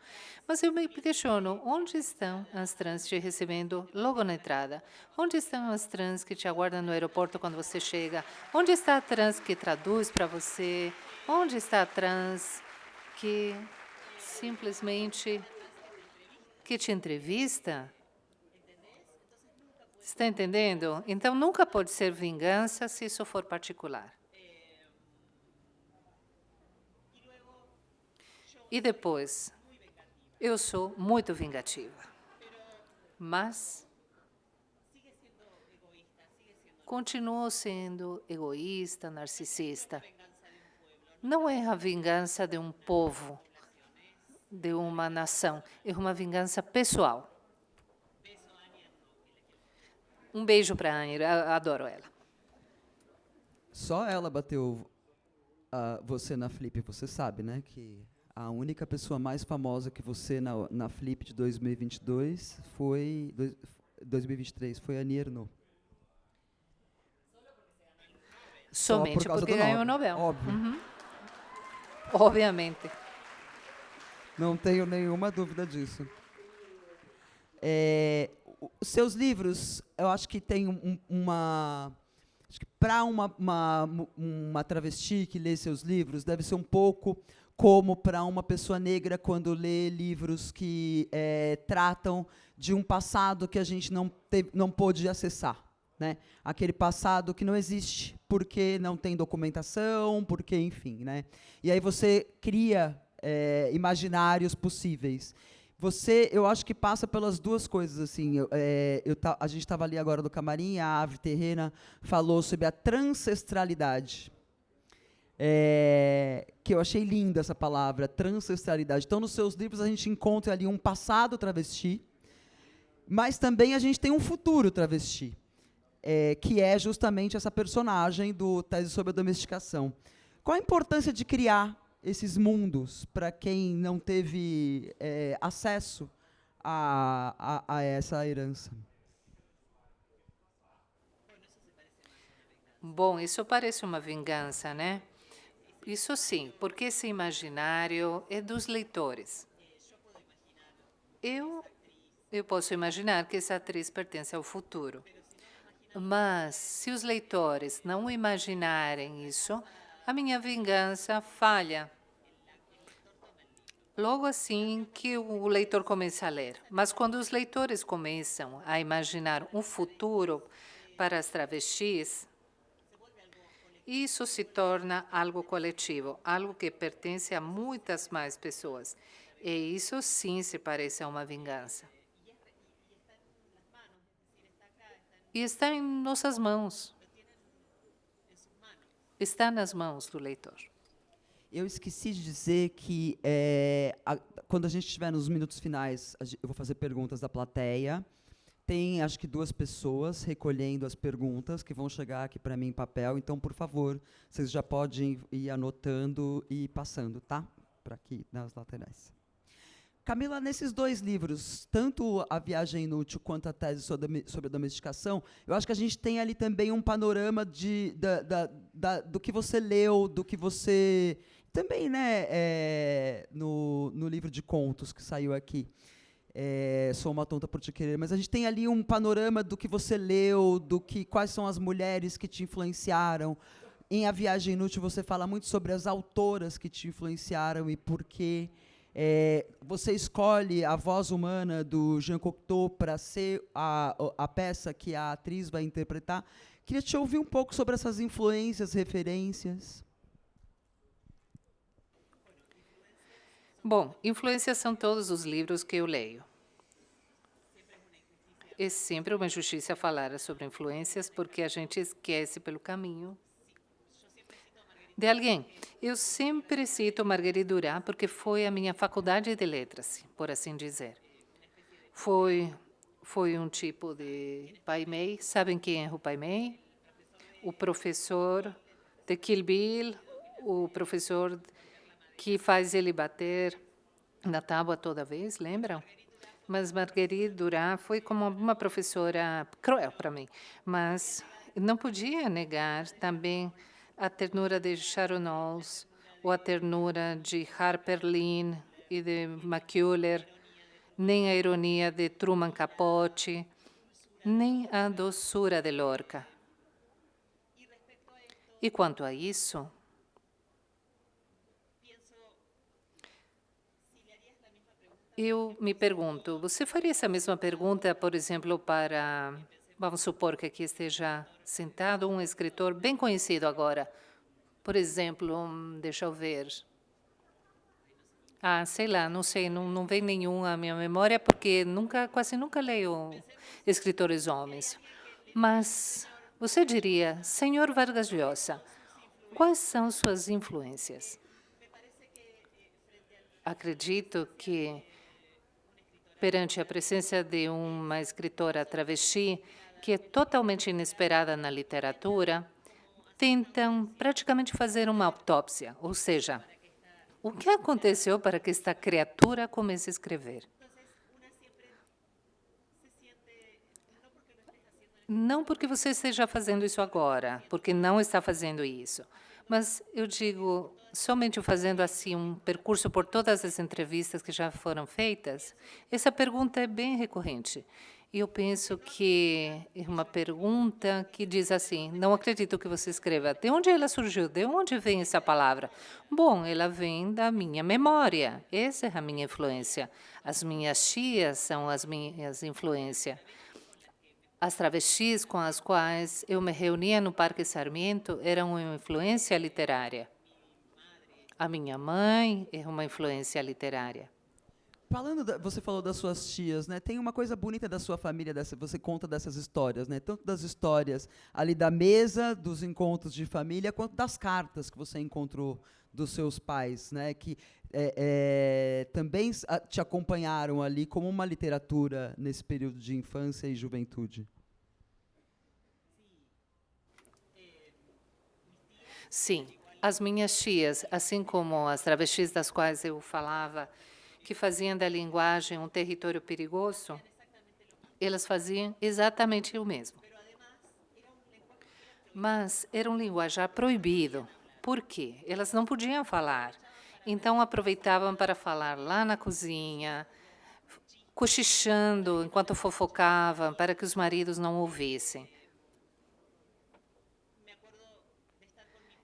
Mas eu me questiono, onde estão as trans te recebendo logo na entrada? Onde estão as trans que te aguardam no aeroporto quando você chega? Onde está a trans que traduz para você? Onde está a trans que simplesmente que te entrevista? Está entendendo? Então, nunca pode ser vingança se isso for particular. E depois, eu sou muito vingativa, mas continuo sendo egoísta, narcisista. Não é a vingança de um povo, de uma nação, é uma vingança pessoal. Um beijo para a Annie, adoro ela. Só ela bateu você na Flip, você sabe, né? Que a única pessoa mais famosa que você na Flip de 2023 foi a Annie Ernaux. Só por Somente causa porque do ganhou o Nobel. Nobel. Óbvio. Obviamente. Não tenho nenhuma dúvida disso. Os seus livros, eu acho que tem uma... Acho que para uma travesti que lê seus livros, deve ser um pouco como para uma pessoa negra quando lê livros que tratam de um passado que a gente não pôde acessar. Né? Aquele passado que não existe, porque não tem documentação, porque, enfim. Né? E aí você cria imaginários possíveis. Eu acho que passa pelas duas coisas. Assim, a gente estava ali agora no camarim, a Ave Terrena falou sobre a transestralidade. Que eu achei linda essa palavra, transestralidade. Então, nos seus livros, a gente encontra ali um passado travesti, mas também a gente tem um futuro travesti, que é justamente essa personagem do Tese sobre a Domesticação. Qual a importância de criar esses mundos para quem não teve acesso a essa herança? Bom, isso parece uma vingança, né? Isso sim, porque esse imaginário é dos leitores. Eu posso imaginar que essa atriz pertence ao futuro. Mas, se os leitores não imaginarem isso, a minha vingança falha. Logo assim que o leitor começa a ler. Mas quando os leitores começam a imaginar um futuro para as travestis, isso se torna algo coletivo, algo que pertence a muitas mais pessoas. E isso sim se parece a uma vingança. E está em nossas mãos. Está nas mãos do leitor. Eu esqueci de dizer que, quando a gente estiver nos minutos finais, eu vou fazer perguntas da plateia. Tem, acho que, 2 pessoas recolhendo as perguntas que vão chegar aqui para mim em papel. Então, por favor, vocês já podem ir anotando e passando, tá? Para aqui, nas laterais. Camila, nesses 2 livros, tanto A Viagem Inútil quanto a Tese sobre a Domesticação, eu acho que a gente tem ali também um panorama do que você leu, do que você... Também, né, no livro de contos que saiu aqui, Sou uma Tonta por Te Querer, mas a gente tem ali um panorama do que você leu, quais são as mulheres que te influenciaram. Em A Viagem Inútil, você fala muito sobre as autoras que te influenciaram e por quê. Você escolhe A Voz Humana, do Jean Cocteau, para ser a peça que a atriz vai interpretar. Queria te ouvir um pouco sobre essas influências, referências. Bom, influências são todos os livros que eu leio. É sempre uma injustiça falar sobre influências, porque a gente esquece pelo caminho de alguém. Eu sempre cito Marguerite Duras, porque foi a minha faculdade de letras, por assim dizer. Foi um tipo de Pai Mei. Sabem quem é o Pai Mei? O professor de Kill Bill, o professor que faz ele bater na tábua toda vez, lembram? Mas Marguerite Duras foi como uma professora cruel para mim, mas não podia negar também a ternura de Sharon Olds, ou a ternura de Harper Lee e de McCuller, nem a ironia de Truman Capote, nem a doçura de Lorca. E quanto a isso, eu me pergunto, você faria essa mesma pergunta, por exemplo, para, vamos supor que aqui esteja sentado um escritor bem conhecido agora, por exemplo, deixa eu ver, sei lá, não sei, não vem nenhum à minha memória, porque quase nunca leio escritores homens. Mas você diria, Senhor Vargas Llosa, quais são suas influências? Acredito que, perante a presença de uma escritora travesti, que é totalmente inesperada na literatura, tentam praticamente fazer uma autópsia, ou seja, o que aconteceu para que esta criatura comece a escrever? Não porque você esteja fazendo isso agora, porque não está fazendo isso, mas eu digo, somente fazendo assim um percurso por todas as entrevistas que já foram feitas, essa pergunta é bem recorrente. E eu penso que é uma pergunta que diz assim, não acredito que você escreva, de onde ela surgiu? De onde vem essa palavra? Bom, ela vem da minha memória, essa é a minha influência. As minhas tias são as minhas influências. As travestis com as quais eu me reunia no Parque Sarmiento eram uma influência literária. A minha mãe é uma influência literária. Você falou das suas tias, né? Tem uma coisa bonita da sua família, você conta dessas histórias, né? Tanto das histórias ali da mesa, dos encontros de família, quanto das cartas que você encontrou dos seus pais, né? Que também te acompanharam ali como uma literatura nesse período de infância e juventude. Sim, as minhas tias, assim como as travestis das quais eu falava, que faziam da linguagem um território perigoso, elas faziam exatamente o mesmo. Mas era um linguajar proibido. Por quê? Elas não podiam falar. Então, aproveitavam para falar lá na cozinha, cochichando enquanto fofocavam, para que os maridos não ouvissem.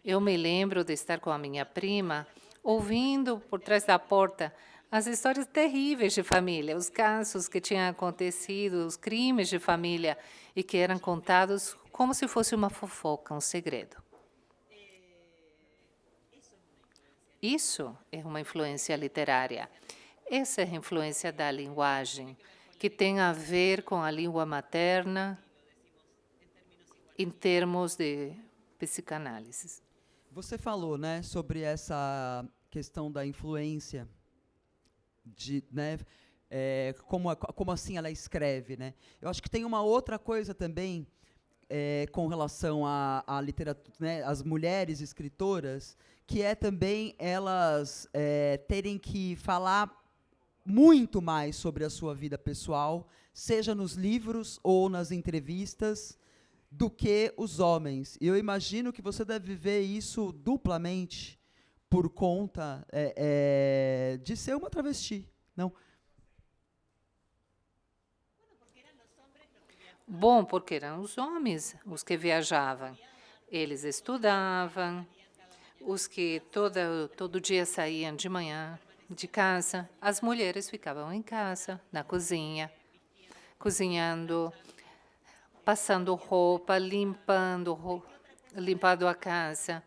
Eu me lembro de estar com a minha prima, ouvindo por trás da porta as histórias terríveis de família, os casos que tinham acontecido, os crimes de família, e que eram contados como se fosse uma fofoca, um segredo. Isso é uma influência literária. Essa é a influência da linguagem, que tem a ver com a língua materna em termos de psicanálise. Você falou, né, sobre essa questão da influência, né, como assim ela escreve, né? Eu acho que tem uma outra coisa também com relação à literatura, né, às mulheres escritoras, que é também elas terem que falar muito mais sobre a sua vida pessoal, seja nos livros ou nas entrevistas, do que os homens. E eu imagino que você deve viver isso duplamente por conta de ser uma travesti, não? Bom, porque eram os homens os que viajavam. Eles estudavam, os que todo dia saíam de manhã de casa. As mulheres ficavam em casa, na cozinha, cozinhando, passando roupa, limpando a casa.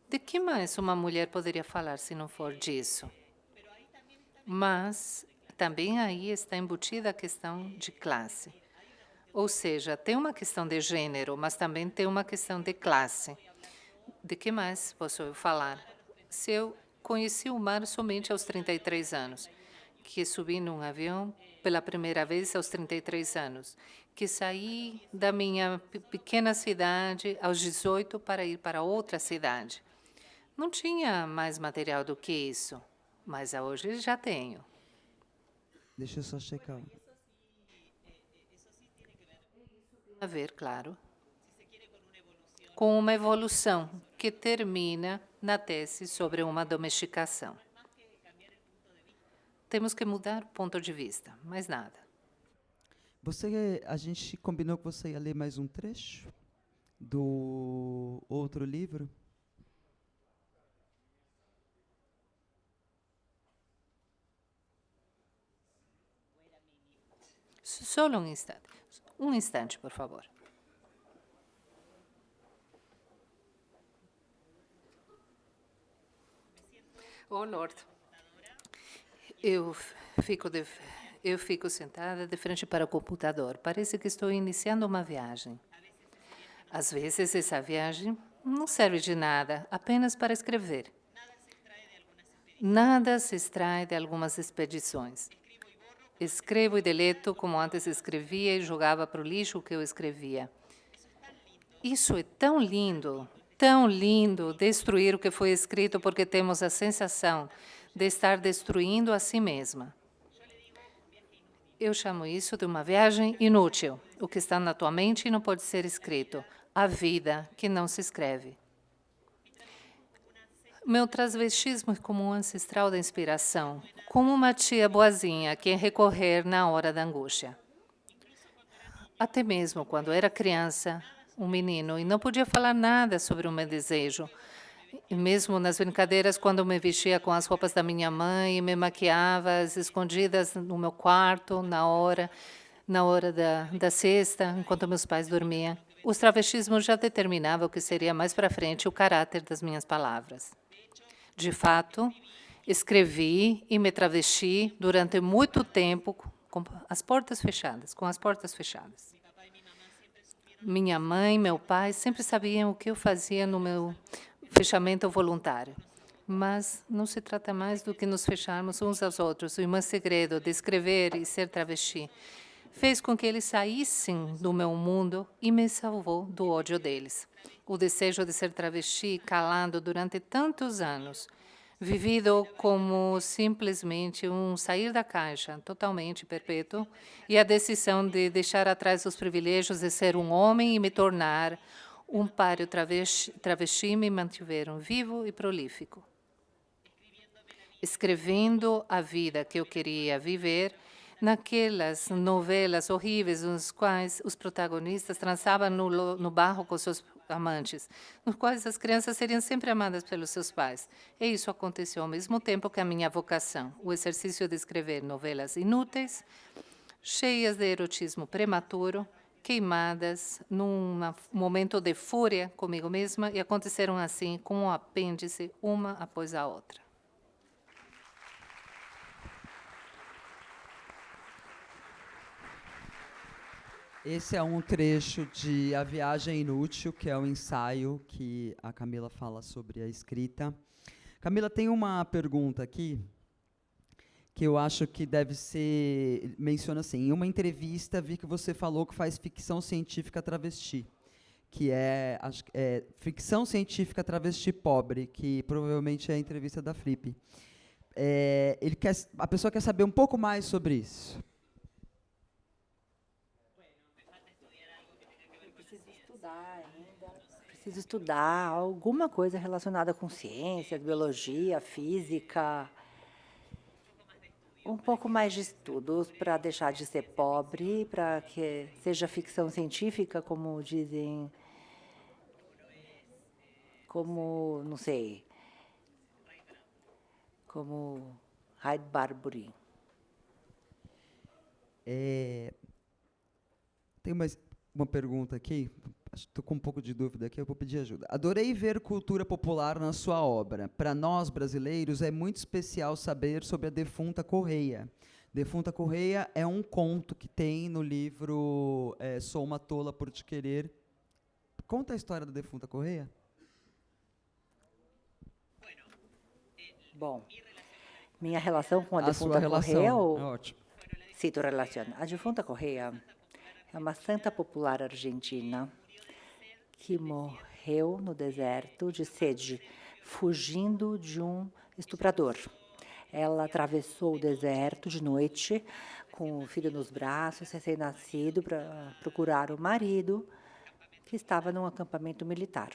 De que mais uma mulher poderia falar se não for disso? Mas também aí está embutida a questão de classe. Ou seja, tem uma questão de gênero, mas também tem uma questão de classe. De que mais posso eu falar? Se eu conheci o mar somente aos 33 anos, que subi num avião pela primeira vez aos 33 anos, que saí da minha pequena cidade aos 18 para ir para outra cidade. Não tinha mais material do que isso, mas hoje já tenho. Deixa eu só checar. A ver, claro, com uma evolução que termina na tese sobre uma domesticação. Temos que mudar o ponto de vista, mais nada. A gente combinou que você ia ler mais um trecho do outro livro? Só um instante. Um instante, por favor. Oh, Lord. Eu fico sentada de frente para o computador. Parece que estou iniciando uma viagem. Às vezes, essa viagem não serve de nada, apenas para escrever. Nada se extrai de algumas expedições. Escrevo e deleto como antes escrevia e jogava para o lixo o que eu escrevia. Isso é tão lindo, destruir o que foi escrito, porque temos a sensação de estar destruindo a si mesma. Eu chamo isso de uma viagem inútil, o que está na tua mente e não pode ser escrito, a vida que não se escreve. Meu transvestismo é como um ancestral da inspiração, como uma tia boazinha a quem recorrer na hora da angústia. Até mesmo quando era criança, um menino, e não podia falar nada sobre o meu desejo, e mesmo nas brincadeiras, quando eu me vestia com as roupas da minha mãe e me maquiava às escondidas no meu quarto, na hora da siesta, enquanto meus pais dormiam, os travestismos já determinavam o que seria mais para frente o caráter das minhas palavras. De fato, escrevi e me travesti durante muito tempo com as portas fechadas. Minha mãe e meu pai sempre sabiam o que eu fazia no meu fechamento voluntário. Mas não se trata mais do que nos fecharmos uns aos outros. O meu segredo de escrever e ser travesti fez com que eles saíssem do meu mundo e me salvou do ódio deles. O desejo de ser travesti calado durante tantos anos, vivido como simplesmente um sair da caixa totalmente perpétuo, e a decisão de deixar atrás os privilégios de ser um homem e me tornar um páreo travesti me mantiveram vivo e prolífico. Escrevendo a vida que eu queria viver, naquelas novelas horríveis nos quais os protagonistas trançavam no barro com seus amantes, nos quais as crianças seriam sempre amadas pelos seus pais. E isso aconteceu ao mesmo tempo que a minha vocação, o exercício de escrever novelas inúteis, cheias de erotismo prematuro, queimadas num momento de fúria comigo mesma, e aconteceram assim, com um apêndice, uma após a outra. Esse é um trecho de A Viagem Inútil, que é o ensaio que a Camila fala sobre a escrita. Camila, tem uma pergunta aqui que eu acho que deve ser... Menciona assim, em uma entrevista vi que você falou que faz ficção científica travesti, que é ficção científica travesti pobre, que provavelmente é a entrevista da Flip. A pessoa quer saber um pouco mais sobre isso. Preciso estudar alguma coisa relacionada com ciência, biologia, física. Um pouco mais de estudos para deixar de ser pobre, para que seja ficção científica, como dizem, como, não sei, como Hyde Barbury. Tem uma pergunta aqui, estou com um pouco de dúvida aqui, eu vou pedir ajuda. Adorei ver cultura popular na sua obra. Para nós, brasileiros, é muito especial saber sobre a Defunta Correia. Defunta Correia é um conto que tem no livro Sou uma Tola por Te Querer. Conta a história da Defunta Correia. Bom, minha relação com a sua Defunta Correia... relação, é ótimo. Sim, tu relaciona. A Defunta Correia é uma santa popular argentina que morreu no deserto de sede, fugindo de um estuprador. Ela atravessou o deserto de noite, com o filho nos braços, recém-nascido, para procurar o marido, que estava num acampamento militar.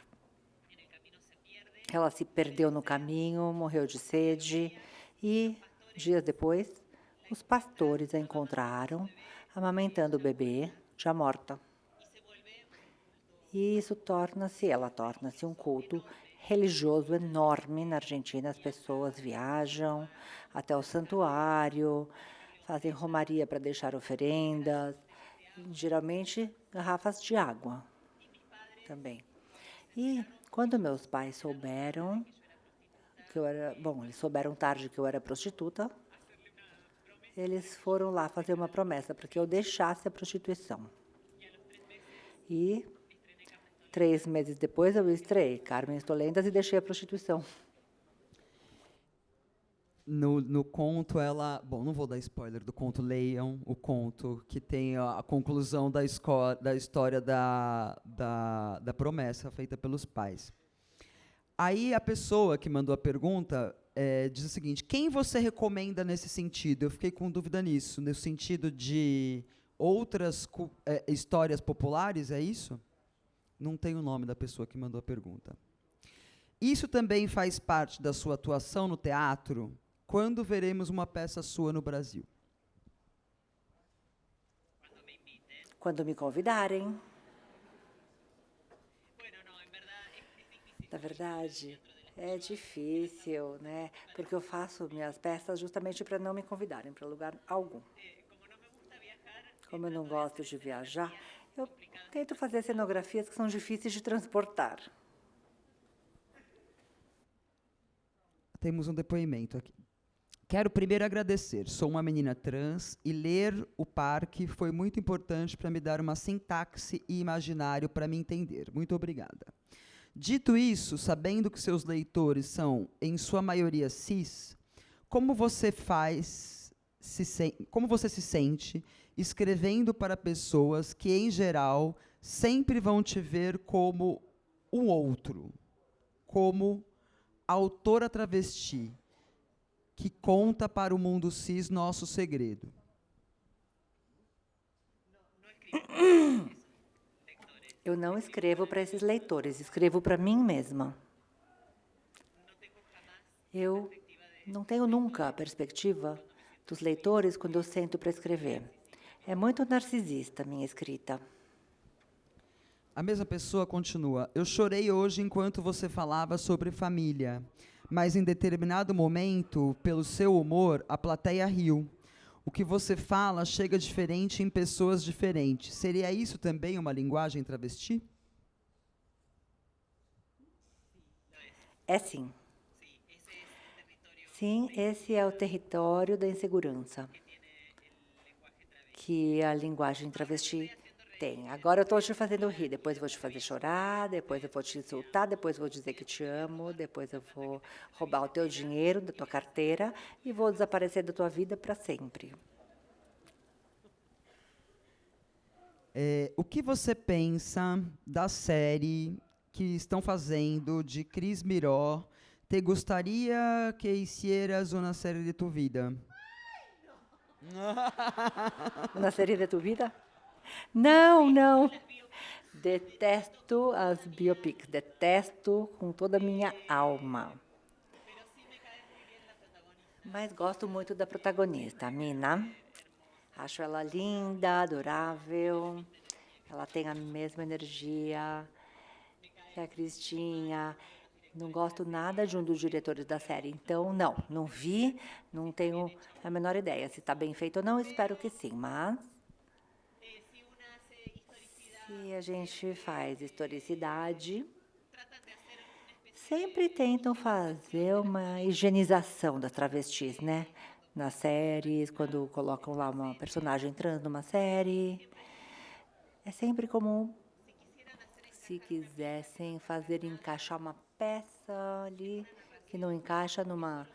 Ela se perdeu no caminho, morreu de sede, e, dias depois, os pastores a encontraram, amamentando o bebê, já morta. E isso ela torna-se um culto religioso enorme na Argentina. As pessoas viajam até o santuário, fazem romaria para deixar oferendas, geralmente garrafas de água também. E quando meus pais souberam que eu era... Bom, eles souberam tarde que eu era prostituta, eles foram lá fazer uma promessa para que eu deixasse a prostituição. E 3 meses depois eu estreiei Carmen Estolendas e deixei a prostituição. No conto, ela... Bom, não vou dar spoiler do conto, leiam o conto, que tem a conclusão da história da promessa feita pelos pais. Aí a pessoa que mandou a pergunta diz o seguinte: quem você recomenda nesse sentido? Eu fiquei com dúvida nisso, no sentido de outras histórias populares, é isso? Não tem o nome da pessoa que mandou a pergunta. Isso também faz parte da sua atuação no teatro? Quando veremos uma peça sua no Brasil? Quando me convidarem. Na verdade, é difícil, né? Porque eu faço minhas peças justamente para não me convidarem para lugar algum. Como eu não gosto de viajar, eu tento fazer cenografias que são difíceis de transportar. Temos um depoimento aqui. Quero primeiro agradecer. Sou uma menina trans e ler o parque foi muito importante para me dar uma sintaxe e imaginário para me entender. Muito obrigada. Dito isso, sabendo que seus leitores são, em sua maioria, cis, como você se sente escrevendo para pessoas que, em geral, sempre vão te ver como o outro, como autora travesti, que conta para o mundo cis nosso segredo? Eu não escrevo para esses leitores, escrevo para mim mesma. Eu não tenho nunca a perspectiva dos leitores quando eu sento para escrever. É muito narcisista a minha escrita. A mesma pessoa continua. Eu chorei hoje enquanto você falava sobre família, mas em determinado momento, pelo seu humor, a plateia riu. O que você fala chega diferente em pessoas diferentes. Seria isso também uma linguagem travesti? É sim. Sim, esse é o território da insegurança que a linguagem travesti tem. Agora eu estou te fazendo rir, depois vou te fazer chorar, depois eu vou te insultar, depois vou dizer que te amo, depois eu vou roubar o teu dinheiro, da tua carteira e vou desaparecer da tua vida para sempre. O que você pensa da série que estão fazendo de Cris Miró? Te gostaria que hicieras uma série de tu vida? Uma série de tua vida? Não, não. Detesto as biopics, detesto com toda a minha alma. Mas gosto muito da protagonista, a Mina. Acho ela linda, adorável. Ela tem a mesma energia que a Cristinha. Não gosto nada de um dos diretores da série. Então, não vi, não tenho a menor ideia se está bem feito ou não. Espero que sim, mas se a gente faz historicidade, sempre tentam fazer uma higienização das travestis, né? Nas séries, quando colocam lá uma personagem trans numa série. É sempre como se quisessem fazer encaixar uma peça ali que não encaixa numa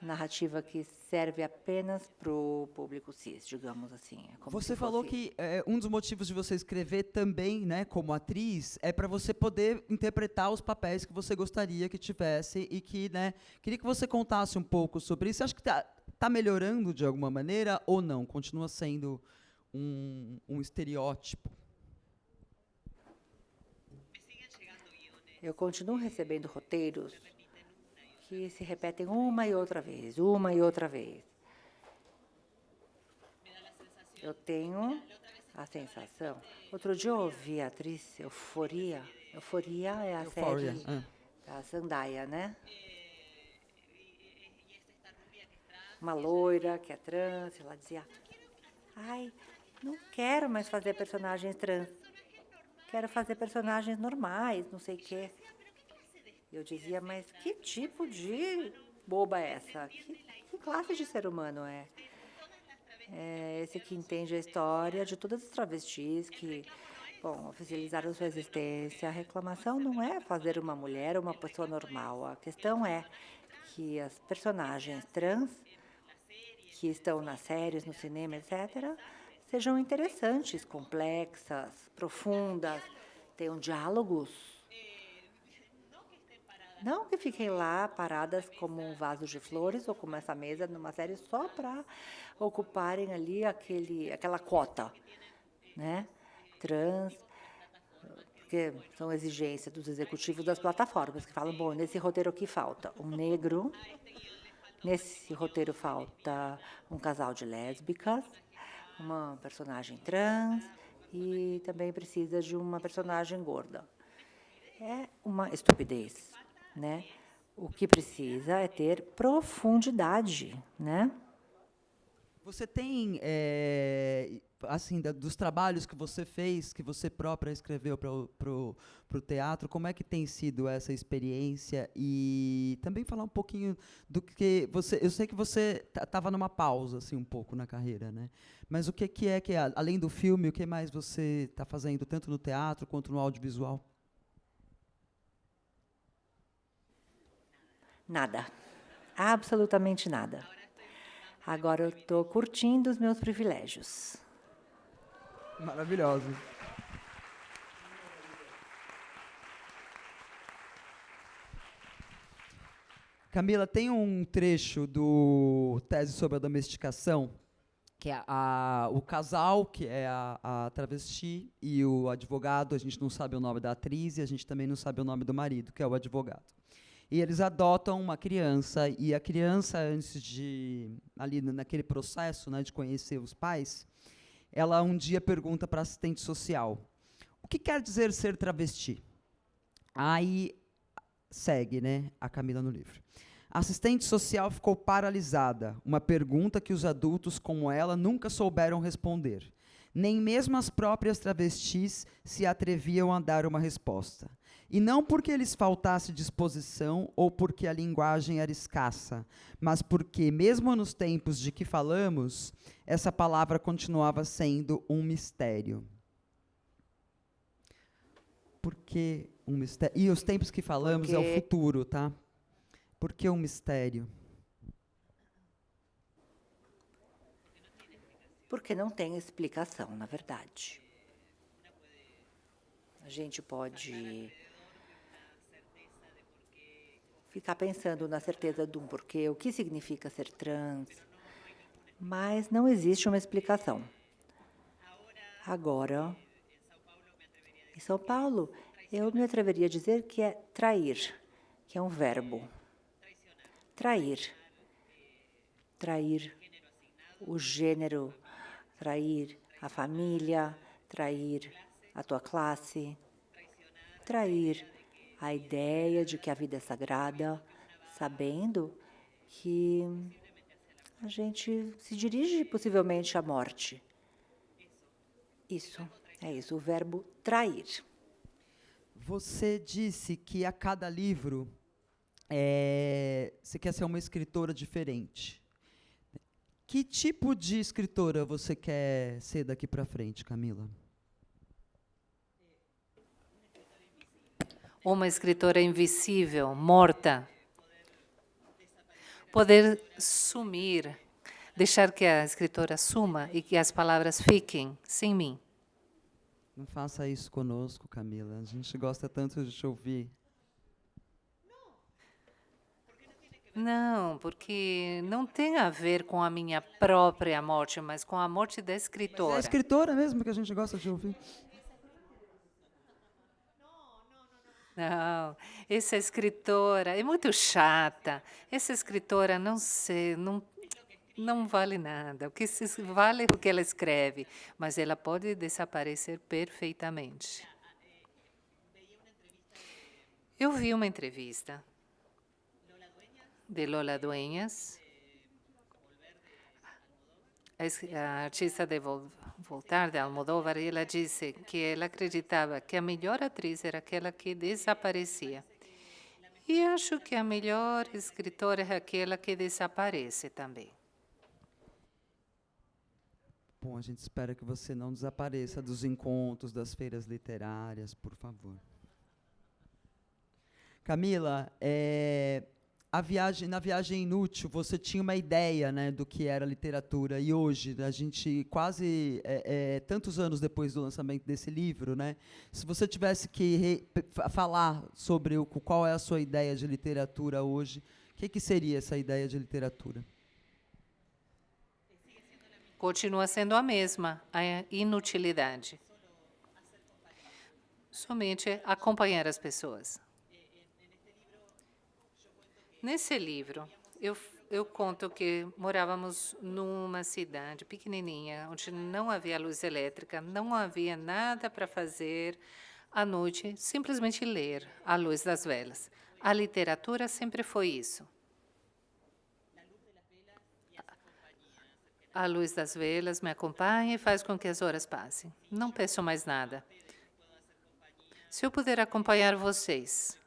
narrativa que serve apenas para o público cis, digamos assim. Você falou que um dos motivos de você escrever também, né, como atriz, é para você poder interpretar os papéis que você gostaria que tivesse e que, né, queria que você contasse um pouco sobre isso. Você acha que tá melhorando de alguma maneira ou não? Continua sendo um estereótipo? Eu continuo recebendo roteiros que se repetem uma e outra vez, uma e outra vez. Eu tenho a sensação... Outro dia eu ouvi a atriz Euforia. Euforia é a série da Zendaya, né? Uma loira que é trans, ela dizia: ai, não quero mais fazer personagens trans. Quero fazer personagens normais, não sei o quê. Eu dizia, mas que tipo de boba é essa? Que classe de ser humano é? É esse que entende a história de todas as travestis que, bom, oficializaram sua existência. A reclamação não é fazer uma mulher uma pessoa normal. A questão é que as personagens trans que estão nas séries, no cinema, etc., sejam interessantes, complexas, profundas, tenham diálogos. Não que fiquem lá paradas como um vaso de flores ou como essa mesa numa série só para ocuparem ali aquela cota, né? Trans, porque são exigências dos executivos das plataformas que falam, bom, nesse roteiro aqui falta um negro, nesse roteiro falta um casal de lésbicas, uma personagem trans e também precisa de uma personagem gorda. É uma estupidez, né? O que precisa é ter profundidade, né? Você tem, assim, dos trabalhos que você fez, que você própria escreveu para o teatro, como é que tem sido essa experiência? E também falar um pouquinho do que você... Eu sei que você estava numa pausa, assim, um pouco na carreira, né? Mas o que é, além do filme, o que mais você está fazendo, tanto no teatro quanto no audiovisual? Nada. Absolutamente nada. Agora eu estou curtindo os meus privilégios. Maravilhoso. Camila, tem um trecho do Tese sobre a Domesticação, que é o casal, que é a travesti, e o advogado, a gente não sabe o nome da atriz, e a gente também não sabe o nome do marido, que é o advogado. E eles adotam uma criança, e a criança, antes de, ali naquele processo, né, de conhecer os pais, ela um dia pergunta para a assistente social, o que quer dizer ser travesti? Aí segue, né, a Camila no livro. A assistente social ficou paralisada, uma pergunta que os adultos como ela nunca souberam responder. Nem mesmo as próprias travestis se atreviam a dar uma resposta. E não porque lhes faltasse disposição ou porque a linguagem era escassa, mas porque, mesmo nos tempos de que falamos, essa palavra continuava sendo um mistério. Por que um mistério? E os tempos que falamos é o futuro, tá? Por que um mistério? Porque não tem explicação, na verdade. A gente pode ficar pensando na certeza de um porquê, o que significa ser trans, mas não existe uma explicação. Agora, em São Paulo, eu me atreveria a dizer que é trair, que é um verbo. Trair. Trair o gênero, trair a família, trair a tua classe, trair a ideia de que a vida é sagrada, sabendo que a gente se dirige possivelmente à morte. Isso, é isso, o verbo trair. Você disse que a cada livro você quer ser uma escritora diferente. Que tipo de escritora você quer ser daqui para frente, Camila? Uma escritora invisível, morta. Poder sumir, deixar que a escritora suma e que as palavras fiquem sem mim. Não faça isso conosco, Camila. A gente gosta tanto de te ouvir. Não, porque não tem a ver com a minha própria morte, mas com a morte da escritora. Mas é a escritora mesmo que a gente gosta de ouvir. Não, essa escritora é muito chata. Essa escritora não sei, não vale nada. O que vale é o que ela escreve, mas ela pode desaparecer perfeitamente. Eu vi uma entrevista de Lola Dueñas, a artista de Voltar, de Almodóvar, e ela disse que ela acreditava que a melhor atriz era aquela que desaparecia. E acho que a melhor escritora é aquela que desaparece também. Bom, a gente espera que você não desapareça dos encontros, das feiras literárias, por favor. Camila, na viagem inútil, você tinha uma ideia, né, do que era literatura. E hoje, a gente quase tantos anos depois do lançamento desse livro, né, se você tivesse que falar sobre qual é a sua ideia de literatura hoje, o que seria essa ideia de literatura? Continua sendo a mesma, a inutilidade. Somente acompanhar as pessoas. Nesse livro, eu conto que morávamos numa cidade pequenininha, onde não havia luz elétrica, não havia nada para fazer à noite, simplesmente ler à luz das velas. A literatura sempre foi isso. A luz das velas me acompanha e faz com que as horas passem. Não peço mais nada. Se eu puder acompanhar vocês,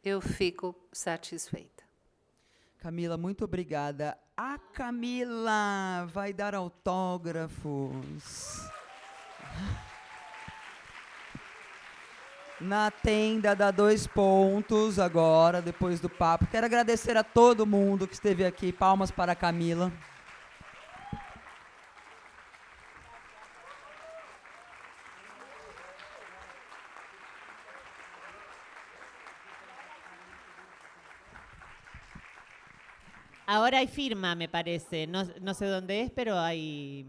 eu fico satisfeita. Camila, muito obrigada. A Camila vai dar autógrafos na tenda da 2 Pontos agora, depois do papo. Quero agradecer a todo mundo que esteve aqui. Palmas para a Camila. Ahora hay firma, me parece. No sé dónde es, pero hay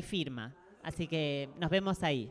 firma. Así que nos vemos ahí.